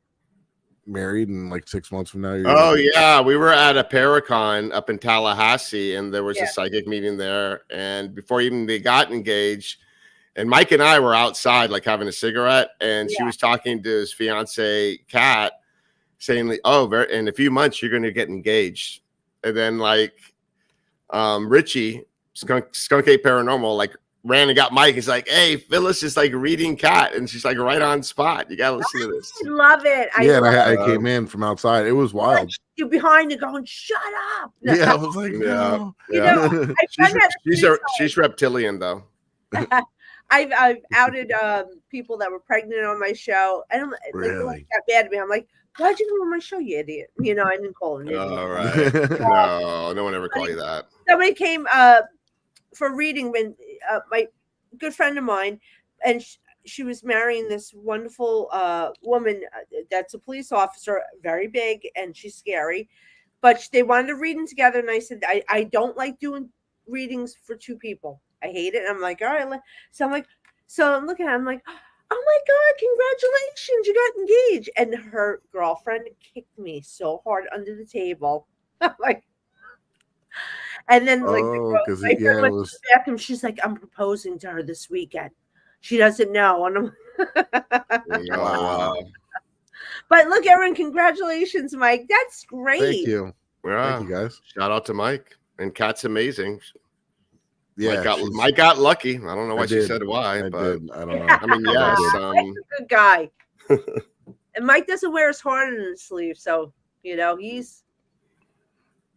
married in like 6 months from now." Oh yeah, we were at a Paracon up in Tallahassee, and there was a psychic meeting there. And before even they got engaged, and Mike and I were outside like having a cigarette, and she was talking to his fiance Kat, saying like, "Oh, in a few months you're going to get engaged." And then like Richie Skunk Ape Paranormal like ran and got Mike. He's like, "Hey, Phyllis is like reading Kat," and she's like right on spot. You gotta listen to this. I love it. I came in from outside. It was wild. You're behind it going, "Shut up!" Yeah, I was like, no. Yeah. She's reptilian though. I've outed people that were pregnant on my show, and Really? got mad at me. I'm like, why'd you go on my show, you idiot? You know, I didn't call him. All right. No one ever call you that. Somebody came for reading when my good friend of mine, and she was marrying this wonderful woman that's a police officer, very big, and she's scary. But they wanted to read them together, and I said, I don't like doing readings for two people. I hate it. And I'm like, all right. So I'm looking at her, I'm like, oh my God, congratulations, you got engaged. And her girlfriend kicked me so hard under the table. I'm like, and then my friend went to the bathroom. She's like, I'm proposing to her this weekend. She doesn't know. And I'm Wow. But look, Aaron, congratulations, Mike. That's great. Thank you. Yeah. Thank you, guys. Shout out to Mike. And Kat's amazing. Yeah, Mike got lucky. I don't know why she said why, I but did. I don't know. I mean, yes. Mike's a good guy. And Mike doesn't wear his heart in his sleeve, so you know he's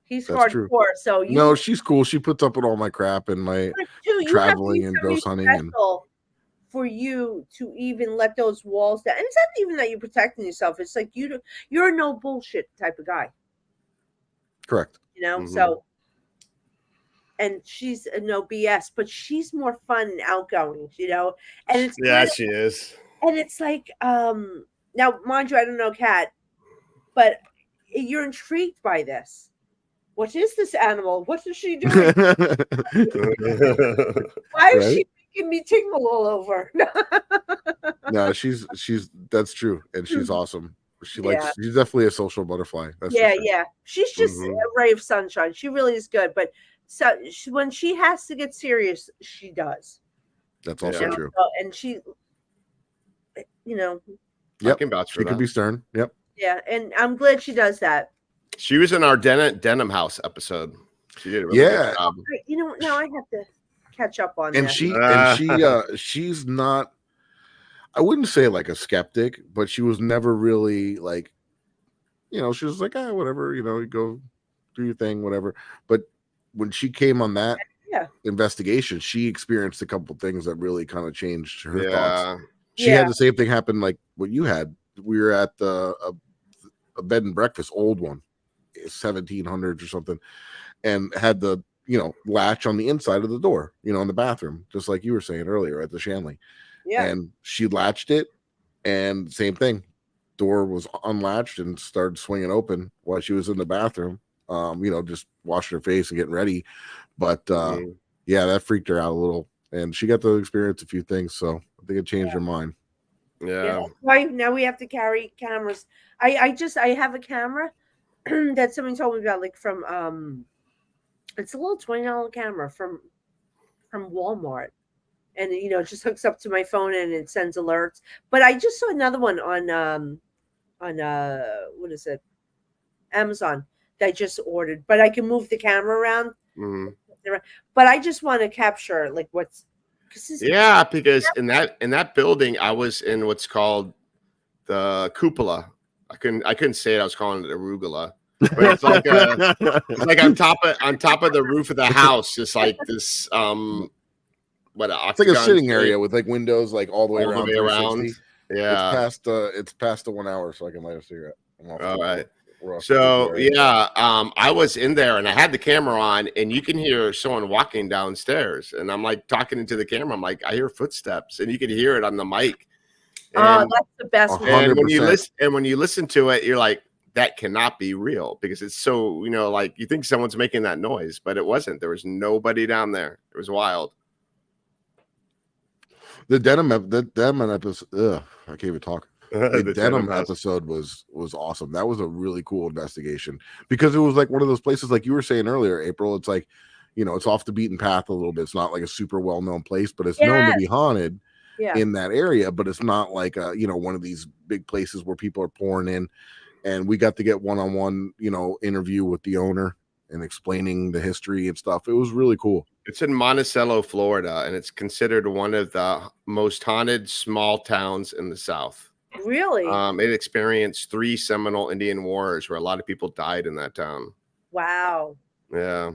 That's hardcore. true. So no, she's cool. She puts up with all my crap and my traveling and ghost hunting and for you to even let those walls down. And it's not even that you're protecting yourself. It's like you're a no bullshit type of guy. Correct. You know, so and she's a no BS, but she's more fun and outgoing, you know. And it's she is. And it's like, now, mind you, I don't know Kat, but you're intrigued by this. What is this animal? What is she doing? Why is she making me tingle all over? No, she's that's true, and she's awesome. She's definitely a social butterfly. That's yeah. She's just a ray of sunshine. She really is good, but when she has to get serious, she does. That's also true. And she, you know, yep, she can be stern. Yep. Yeah, and I'm glad she does that. She was in our Denim House episode. She did a really good job. You know, now I have to catch up on and that. She's not, I wouldn't say like a skeptic, but she was never really like, you know, she was like, whatever, you know, you go do your thing, whatever. But when she came on that investigation, she experienced a couple things that really kind of changed her thoughts. She had the same thing happen like what you had. We were at a bed and breakfast, old one, 1700s or something, and had the, you know, latch on the inside of the door, you know, in the bathroom, just like you were saying earlier at the Shanley. Yeah. And she latched it, and same thing. Door was unlatched and started swinging open while she was in the bathroom, you know, just washing her face and getting ready. But that freaked her out a little, and she got to experience a few things. So I think it changed her mind. Yeah. Right now we have to carry cameras. I have a camera that someone told me about, like from it's a little $20 camera from Walmart, and you know, it just hooks up to my phone and it sends alerts. But I just saw another one on what is it, Amazon, that I just ordered, but I can move the camera around. But I just want to capture like what's because in that building I was in what's called the cupola. I couldn't say it. I was calling it arugula. But it's like on top of the roof of the house, just like this it's like a sitting area with like windows like all the way around. Yeah. It's past the 1 hour, so I can light a cigarette. All right. So I was in there and I had the camera on, and you can hear someone walking downstairs, and I'm like talking into the camera. I'm like, I hear footsteps, and you can hear it on the mic. And, that's the best. And when you listen to it, you're like, that cannot be real, because it's so, you know, like you think someone's making that noise, but it wasn't. There was nobody down there. It was wild. The denim episode. I can't even talk. The denim episode was awesome. That was a really cool investigation, because it was like one of those places, like you were saying earlier, April. It's like, you know, it's off the beaten path a little bit. It's not like a super well known place, but it's known to be haunted in that area. But it's not like you know, one of these big places where people are pouring in. And we got to get one-on-one, you know, interview with the owner and explaining the history and stuff. It was really cool. It's in Monticello, Florida, and it's considered one of the most haunted small towns in the South. Really? It experienced 3 Seminole Indian wars where a lot of people died in that town. Wow. Yeah.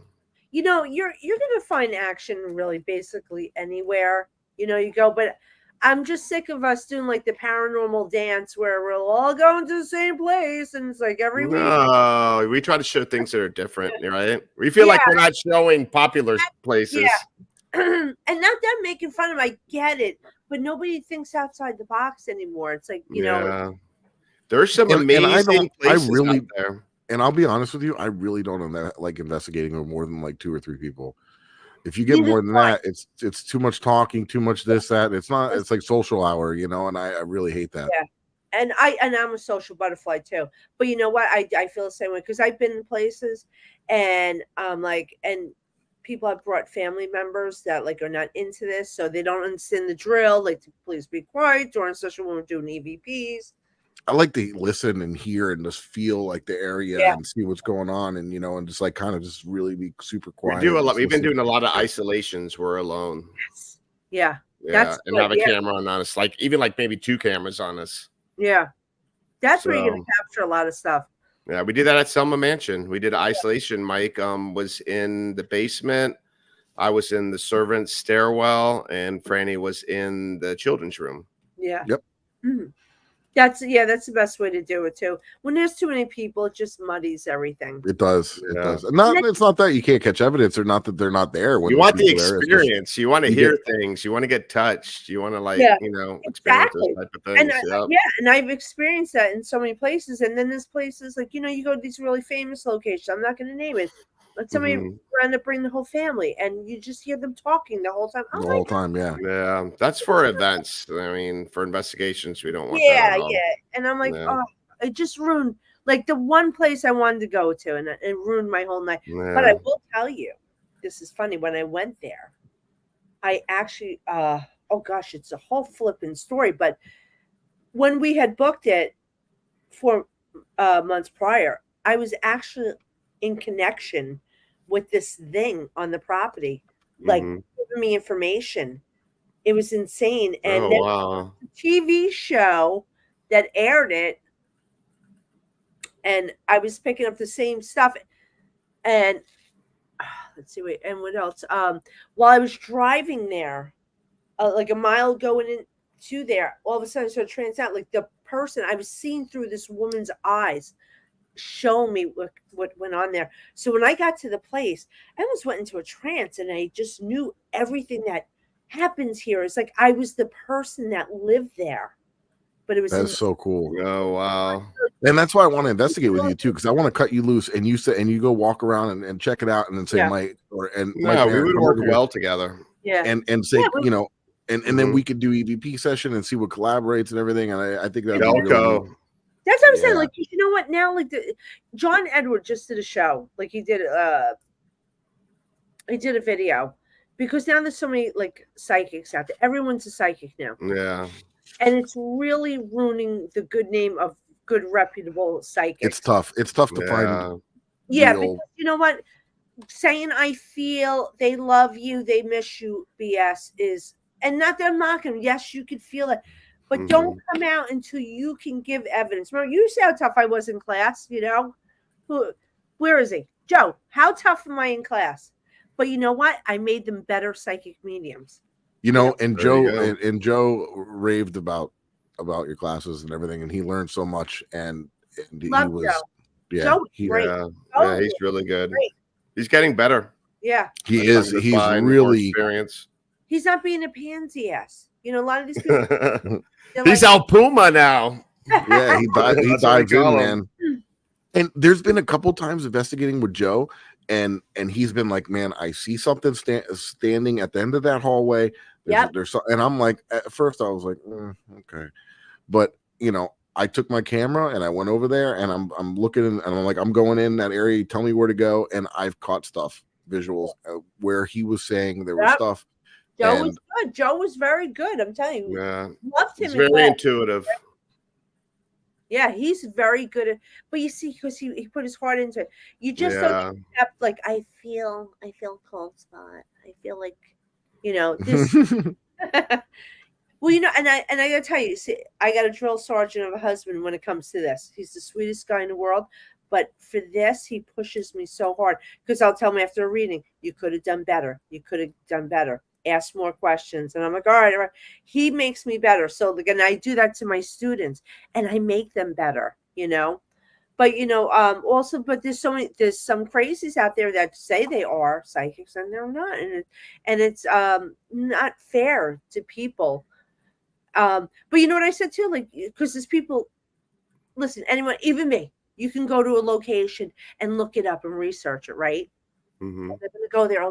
You know, you're gonna find action really basically anywhere. you go, but I'm just sick of us doing like the paranormal dance where we're all going to the same place, and it's like every week. No, we try to show things that are different, right? We feel like we're not showing popular places. Yeah. And not them making fun of them. I get it, but nobody thinks outside the box anymore. It's like, there's some amazing places out there. And I'll be honest with you, I really don't like investigating with more than like 2 or 3 people. If you get more than that, it's too much talking, too much this, that. It's like social hour, and I really hate that. Yeah. And I'm a social butterfly too. But you know what? I feel the same way because I've been in places and and people have brought family members that like are not into this, so they don't understand the drill, like to please be quiet during session when we're doing EVPs. I like to listen and hear and just feel like the area and see what's going on, and and just like kind of just really be super quiet. We've been doing a lot of isolations. We're alone. Yes. Yeah. Yeah. And have a camera on us, like even like maybe 2 cameras on us. Yeah. That's where you're gonna capture a lot of stuff. Yeah, we did that at Selma Mansion. We did isolation. Mike was in the basement. I was in the servant's stairwell, and Franny was in the children's room. Yeah. Yep. Mm-hmm. That's the best way to do it too. When there's too many people, it just muddies everything. It does. It does. It's not that you can't catch evidence, or not that they're not there. You want the experience. You want to hear things. You want to get touched. You want to experience those type of things. And I've experienced that in so many places. And then there's places like you go to these really famous locations. I'm not going to name it. But somebody end up bringing the whole family, and you just hear them talking the whole time. The whole time, yeah. That's for events. I mean, for investigations, we don't want that. Yeah. And I'm like, oh, it just ruined like the one place I wanted to go to, and it ruined my whole night. Yeah. But I will tell you, this is funny. When I went there, I actually, it's a whole flipping story. But when we had booked it 4 months prior, I was actually in connection with this thing on the property, like giving me information. It was insane. And the TV show that aired it, and I was picking up the same stuff. And let's see, and what else? While I was driving there, like a mile going into there, all of a sudden I started trans out. Like the person I was seeing through this woman's eyes, show me what went on there. So when I got to the place, I almost went into a trance, and I just knew everything that happens here. It's like I was the person that lived there. But it was so cool. Oh wow. And that's why I want to investigate with you too, because I want to cut you loose and you go walk around and check it out, and then say Mike we would work well together. Yeah. And say, and then we could do EVP session and see what collaborates and everything. And I think that would be really cool. That's what I'm saying. Like, you know what? Now, like John Edward just did a show. Like he did a video, because now there's so many like psychics out there. Everyone's a psychic now. Yeah. And it's really ruining the good name of good, reputable psychics. It's tough. It's tough to find. Yeah, because you know what? Saying I feel they love you, they miss you, BS is, and not that I'm knocking. Yes, you could feel it. But don't come out until you can give evidence. Remember, you see how tough I was in class, Where is he? Joe, how tough am I in class? But you know what? I made them better psychic mediums. And Joe raved about your classes and everything, and he learned so much. And he was, Joe. He's really good. Great. He's getting better. Yeah, he is. He's really experienced. He's not being a pansy ass. A lot of these people. He's Al Puma now. Yeah, he dives in, man. And there's been a couple times investigating with Joe, and he's been like, man, I see something standing at the end of that hallway. There's and I'm like, at first I was like, okay, but I took my camera and I went over there, and I'm looking, and I'm like, I'm going in that area. Tell me where to go, and I've caught stuff, visuals, where he was saying there was stuff. Joe was good. Joe was very good. I'm telling you. Yeah. Loved him. He's very intuitive. Yeah, he's very good at, but you see, because he put his heart into it. You just don't accept, like, I feel cold spot. I feel like, this. Well, and I gotta tell you, see, I got a drill sergeant of a husband when it comes to this. He's the sweetest guy in the world. But for this, he pushes me so hard, because I'll tell him after a reading, you could have done better. You could have done better. ask more questions. And I'm like, all right, all right. He makes me better. So again, I do that to my students and I make them better, you know. But also, but there's some crazies out there that say they are psychics and they're not, and it's not fair to people. But you know what I said too, like, because there's people, listen, anyone, even me, you can go to a location and look it up and research it, right? Mm-hmm. They're gonna go there.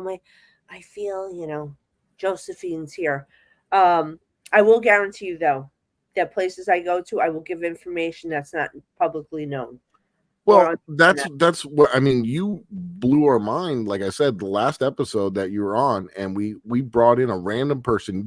I feel, Josephine's here. I will guarantee you though, that places I go to, I will give information that's not publicly known. Well, that's what I mean. You blew our mind, like I said, the last episode that you were on, and we brought in a random person.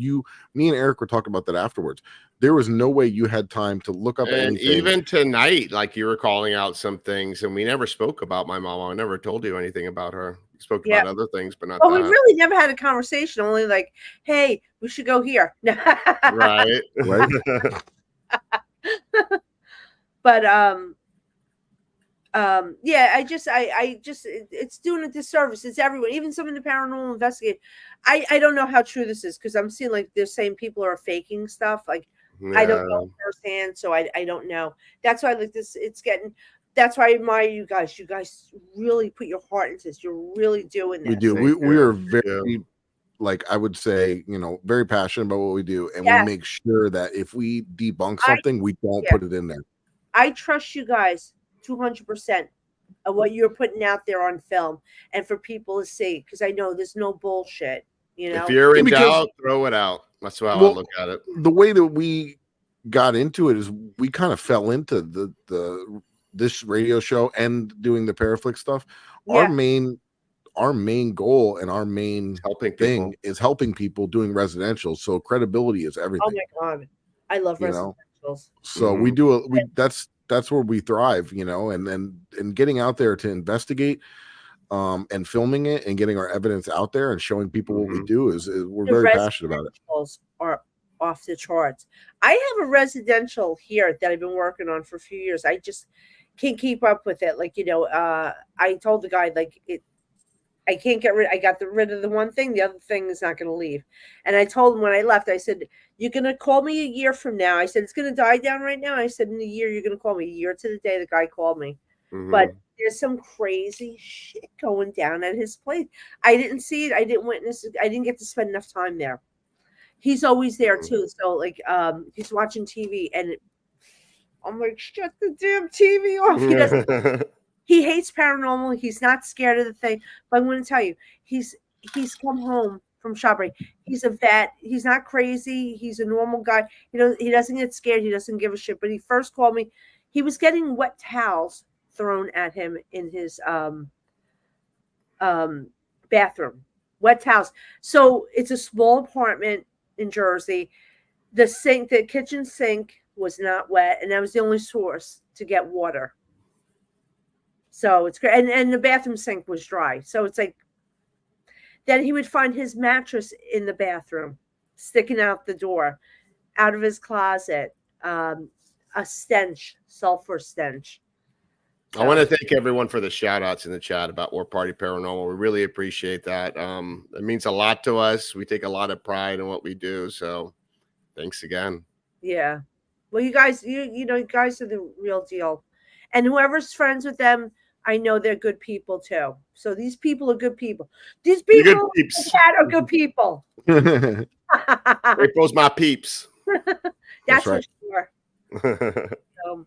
Me and Eric were talking about that afterwards. There was no way you had time to look up and anything. Even tonight, like you were calling out some things, and we never spoke about my mama. I never told you anything about her. We spoke about other things, but not that. We really never had a conversation. Only like, hey, we should go here. Right. But yeah, I just it's doing a disservice. It's everyone, even some of the paranormal investigators. I don't know how true this is because I'm seeing like they're saying people are faking stuff. Like I don't know firsthand, so I don't know. That's why like this. That's why I admire you guys. You guys really put your heart into this. You're really doing this. We do. We are very, like I would say, very passionate about what we do, and we make sure that if we debunk something, we don't put it in there. I trust you guys 200% of what you're putting out there on film, and for people to see, because I know there's no bullshit. If you're in doubt, throw it out. That's how I look at it. The way that we got into it is we kind of fell into this radio show and doing the Paraflix stuff. Our main goal and our main thing is helping people doing residential. So credibility is everything. Oh my God, I love residentials. So we do that's where we thrive, and getting out there to investigate, and filming it and getting our evidence out there and showing people what we do is we're very passionate about it. Are off the charts. I have a residential here that I've been working on for a few years. I just can't keep up with it. Like, I told the guy, like, I can't get rid. I got rid of the one thing. The other thing is not going to leave. And I told him when I left, I said, you're going to call me a year from now. I said, it's going to die down right now. I said, in a year, you're going to call me. A year to the day the guy called me. Mm-hmm. But there's some crazy shit going down at his place. I didn't see it. I didn't witness it. I didn't get to spend enough time there. He's always there too. So like, he's watching TV and I'm like, shut the damn TV off. He hates paranormal. He's not scared of the thing. But I'm going to tell you, he's come home from shopping. He's a vet. He's not crazy. He's a normal guy. He doesn't get scared. He doesn't give a shit. But he first called me. He was getting wet towels thrown at him in his bathroom. Wet towels. So it's a small apartment in Jersey. The kitchen sink was not wet, and that was the only source to get water. So it's great. And the bathroom sink was dry. So it's like, then he would find his mattress in the bathroom, sticking out the door, out of his closet, a stench, sulfur stench. So, I want to thank everyone for the shout outs in the chat about War Party Paranormal. We really appreciate that. It means a lot to us. We take a lot of pride in what we do. So thanks again. Yeah. Well, you guys, you guys are the real deal. And whoever's friends with them, I know they're good people too. So these people are good people. These people are good people. April's my peeps. That's right. For sure.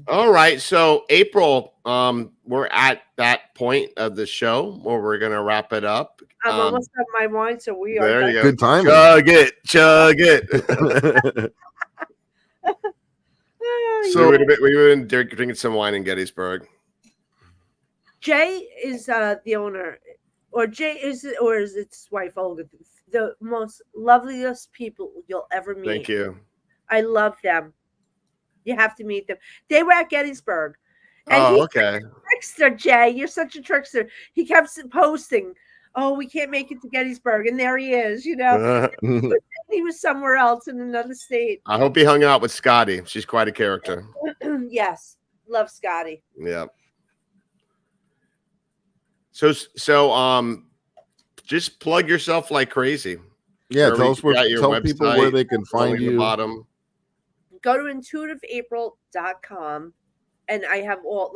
All right. So April, we're at that point of the show where we're gonna wrap it up. I'm almost at my wine, so we are. There you go. Good time. Chug it. So we would have been drinking some wine in Gettysburg. Jay is the owner, or is its wife Olga, the most loveliest people you'll ever meet. Thank you. I love them. You have to meet them. They were at Gettysburg. And okay. Trickster, Jay. You're such a trickster. He kept posting, oh, we can't make it to Gettysburg. And there he is, He was somewhere else in another state. I hope he hung out with Scotty. She's quite a character. Yes. Love Scotty. Yeah. So just plug yourself like crazy. Yeah, tell people where they can find you. Bottom. Go to intuitiveapril.com, and I have all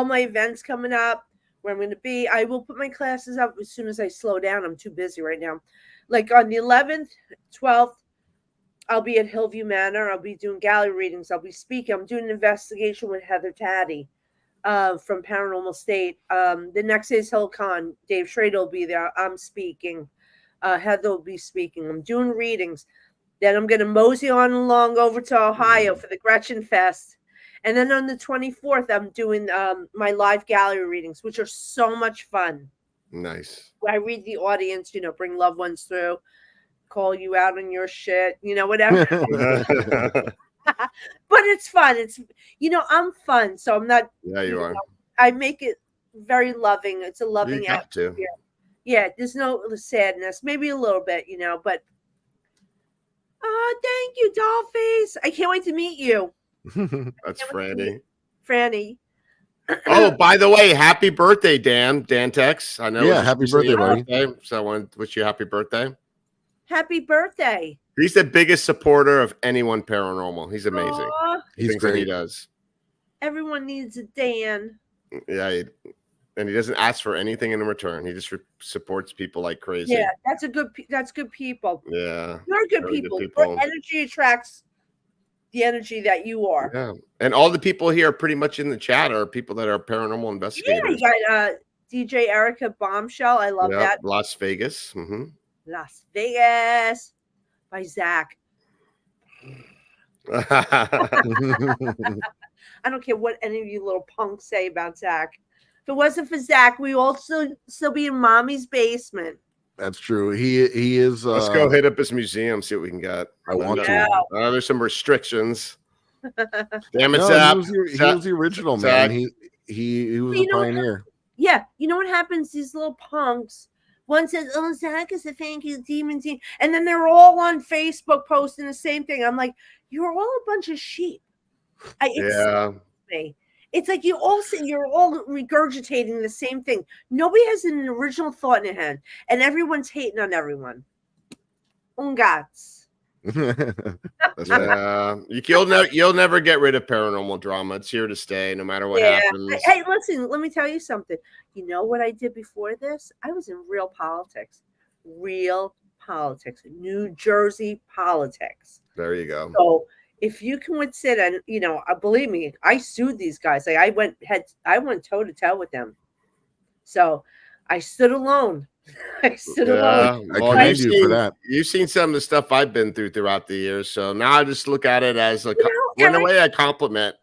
my events coming up where I'm going to be. I will put my classes up as soon as I slow down. I'm too busy right now. Like on the 11th, 12th, I'll be at Hillview Manor. I'll be doing gallery readings. I'll be speaking. I'm doing an investigation with Heather Taddy from Paranormal State. The next day is Hill-Con. Dave Schrader will be there. I'm speaking. Heather will be speaking. I'm doing readings. Then I'm going to mosey on along over to Ohio for the Gretchen Fest. And then on the 24th, I'm doing my live gallery readings, which are so much fun. Nice. I read the audience, bring loved ones through, call you out on your shit, whatever. But it's fun. It's, I'm fun. So I'm not. Yeah, you are. I make it very loving. It's a loving atmosphere. To. Yeah, there's no sadness. Maybe a little bit, but. Oh, thank you, Dollface. I can't wait to meet you. That's Franny. Franny. Oh, by the way, happy birthday, Dan. Dan Tex. I know. Yeah, happy birthday, buddy. So I want to wish you a happy birthday. Happy birthday. He's the biggest supporter of anyone paranormal. He's amazing. He's great. He does. Everyone needs a Dan. Yeah, and he doesn't ask for anything in return. He just supports people like crazy. Yeah, that's good people. Yeah. You're good people. Your energy attracts the energy that you are. Yeah. And all the people here pretty much in the chat are people that are paranormal investigators. Yeah, you got DJ Erica Bombshell. I love that. Las Vegas. Mm-hmm. Las Vegas by Zach. I don't care what any of you little punks say about Zach. If it wasn't for Zach, we all still be in Mommy's basement. That's true. He is. Let's go hit up his museum, see what we can get. I want to. There's some restrictions. Damn it, no, Zach. He was the original, man. He was a pioneer. Yeah, you know what happens? These little punks. One says, "Oh, Zach is a fancy demon team," and then they're all on Facebook posting the same thing. I'm like, you're all a bunch of sheep. It's like you're all regurgitating the same thing. Nobody has an original thought in their head, and everyone's hating on everyone. Ungats. You'll never get rid of paranormal drama. It's here to stay, no matter what happens. Hey, listen, let me tell you something. You know what I did before this? I was in real politics. New Jersey politics. There you go. So if you can withstand, and believe me, I sued these guys. Like I went toe to toe with them. So I stood alone. I commend you for that. You've seen some of the stuff I've been through throughout the years. So now I just look at it as a compliment.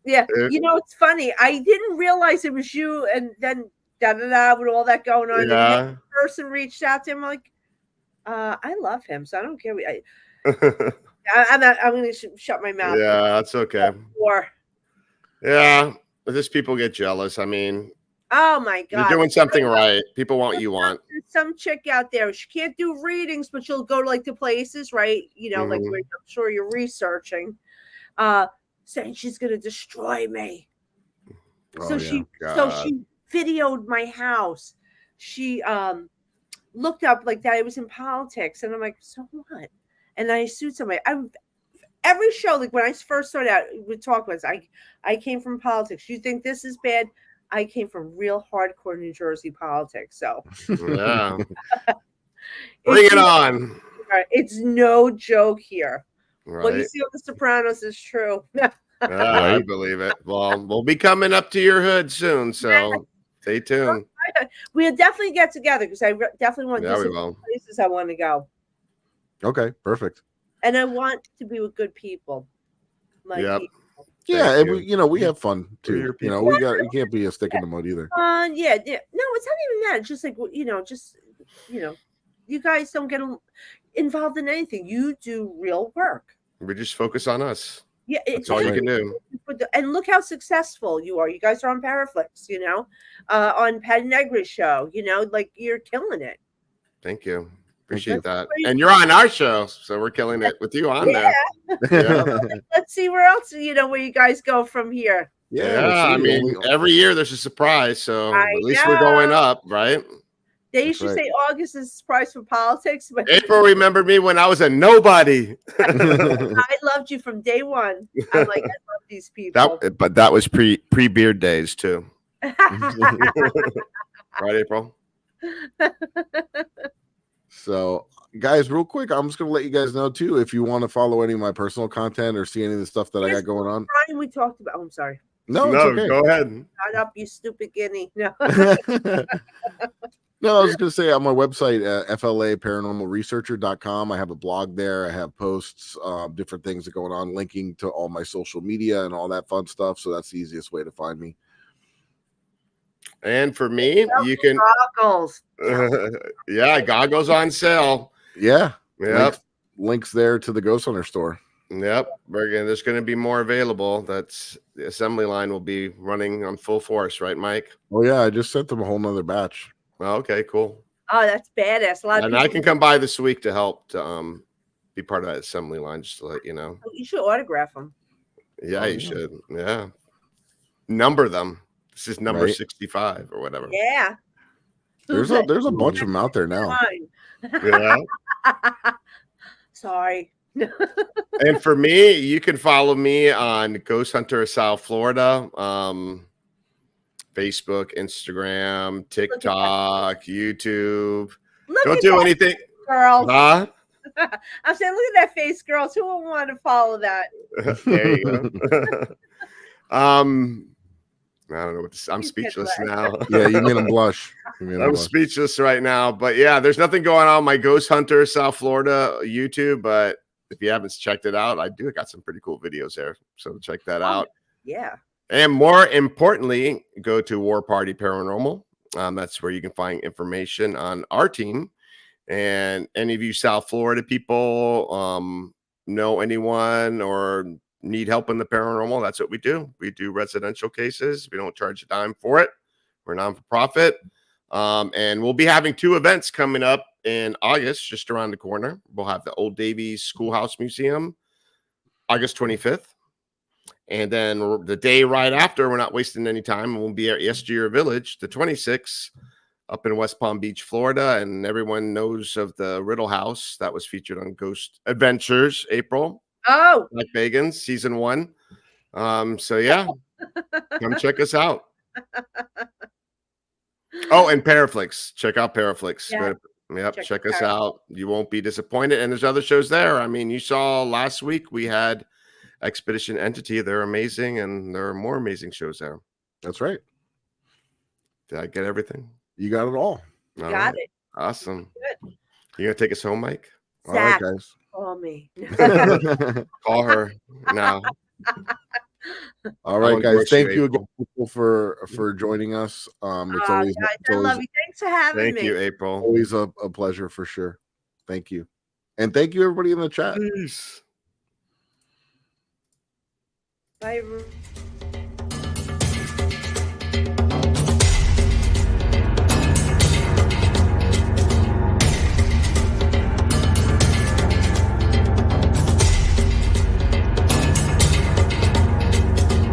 Yeah. It's funny. I didn't realize it was you, and then with all that going on. Yeah. And the person reached out to him like, I love him, so I don't care. I'm going to shut my mouth. Yeah, that's okay. Just people get jealous. I mean, oh my God, you're doing something right. People want what you want. There's some chick out there. She can't do readings, but she'll go to the places, right? Like where I'm sure you're researching, saying she's going to destroy me. So she videoed my house. She looked up like that. I was in politics, and I'm like, so what? And I sued somebody. Every show, like when I first started out with Talk Was, I came from politics. You think this is bad? I came from real hardcore New Jersey politics. So yeah. Bring it on. It's no joke here. Right. What you see on The Sopranos is true. I believe it. Well, we'll be coming up to your hood soon, so stay tuned. We'll definitely get together because I definitely want we will. places I want to go. Okay, perfect. And I want to be with good people. Yep. Yeah, and we have fun too. We can't be a stick in the mud either. Yeah. No, it's not even that. It's just like you guys don't get involved in anything. You do real work. We just focus on us. Yeah, that's all you can do. And look how successful you are. You guys are on Paraflix, on Pat Negri's show. Like you're killing it. Thank you. Appreciate that. And you're on our show, so we're killing it with you on there. Yeah. Let's see where else, where you guys go from here. Yeah, I mean, every year there's a surprise, so at least we're going up, right? They used to say August is price for politics, but April remembered me when I was a nobody. I loved you from day one. I'm like, I love these people. But that was pre beard days too. Right, April? So, guys, real quick, I'm just going to let you guys know, too, if you want to follow any of my personal content or see any of the stuff that I got going on. Brian, we talked about. I'm sorry. No, it's okay. Go ahead. Shut up, you stupid guinea. No. No, I was going to say on my website, flaparanormalresearcher.com, I have a blog there. I have posts, different things that are going on, linking to all my social media and all that fun stuff. So that's the easiest way to find me. And for me, you can goggles. Yeah, goggles on sale. Yeah. Yep. Links there to the Ghost Hunter store. Yep. There's going to be more available. That's the assembly line will be running on full force, right, Mike? Oh yeah, I just sent them a whole nother batch. Oh, okay, cool. Oh, that's badass. A lot of and people... I can come by this week to help to be part of that assembly line, just to let you know. You should autograph them. Yeah, you should. Yeah. Number them. This is number 65 or whatever. Yeah. There's a bunch of them out there now. Yeah. Sorry. And for me, you can follow me on Ghost Hunter South Florida, Facebook, Instagram, TikTok, YouTube. Don't do anything, girls. Huh? I'm saying, look at that face, girls. Who would want to follow that? There you go. I don't know what I'm speechless now. Yeah, you made him blush. I'm speechless right now. But yeah, there's nothing going on my Ghost Hunter South Florida YouTube. But if you haven't checked it out, I got some pretty cool videos there. So check that out. Yeah. And more importantly, go to War Party Paranormal. That's where you can find information on our team. And any of you South Florida people know anyone or need help in the paranormal, that's what we do. We do residential cases. We don't charge a dime for it. We're non-for-profit. And we'll be having 2 events coming up in August, just around the corner. We'll have the Old Davies Schoolhouse Museum, August 25th. And then the day right after, we're not wasting any time, we'll be at Yesteryear Village, the 26th, up in West Palm Beach, Florida. And everyone knows of the Riddle House that was featured on Ghost Adventures, April. Oh, Like Bagans, season 1. So yeah, come check us out. Oh, and Paraflix. Check out Paraflix. Yeah. Check us out. You won't be disappointed. And there's other shows there. I mean, you saw last week we had Expedition Entity. They're amazing, and there are more amazing shows there. That's right. Did I get everything? You got it all. Got it. Awesome. Good. You gonna take us home, Mike? All right, guys. Call me. Call her now. All right, guys. Thank you again for joining us. It's always, guys, I love you. Thanks for having me. Thank you, April. Always a pleasure for sure. Thank you. And thank you, everybody in the chat. Peace. Bye.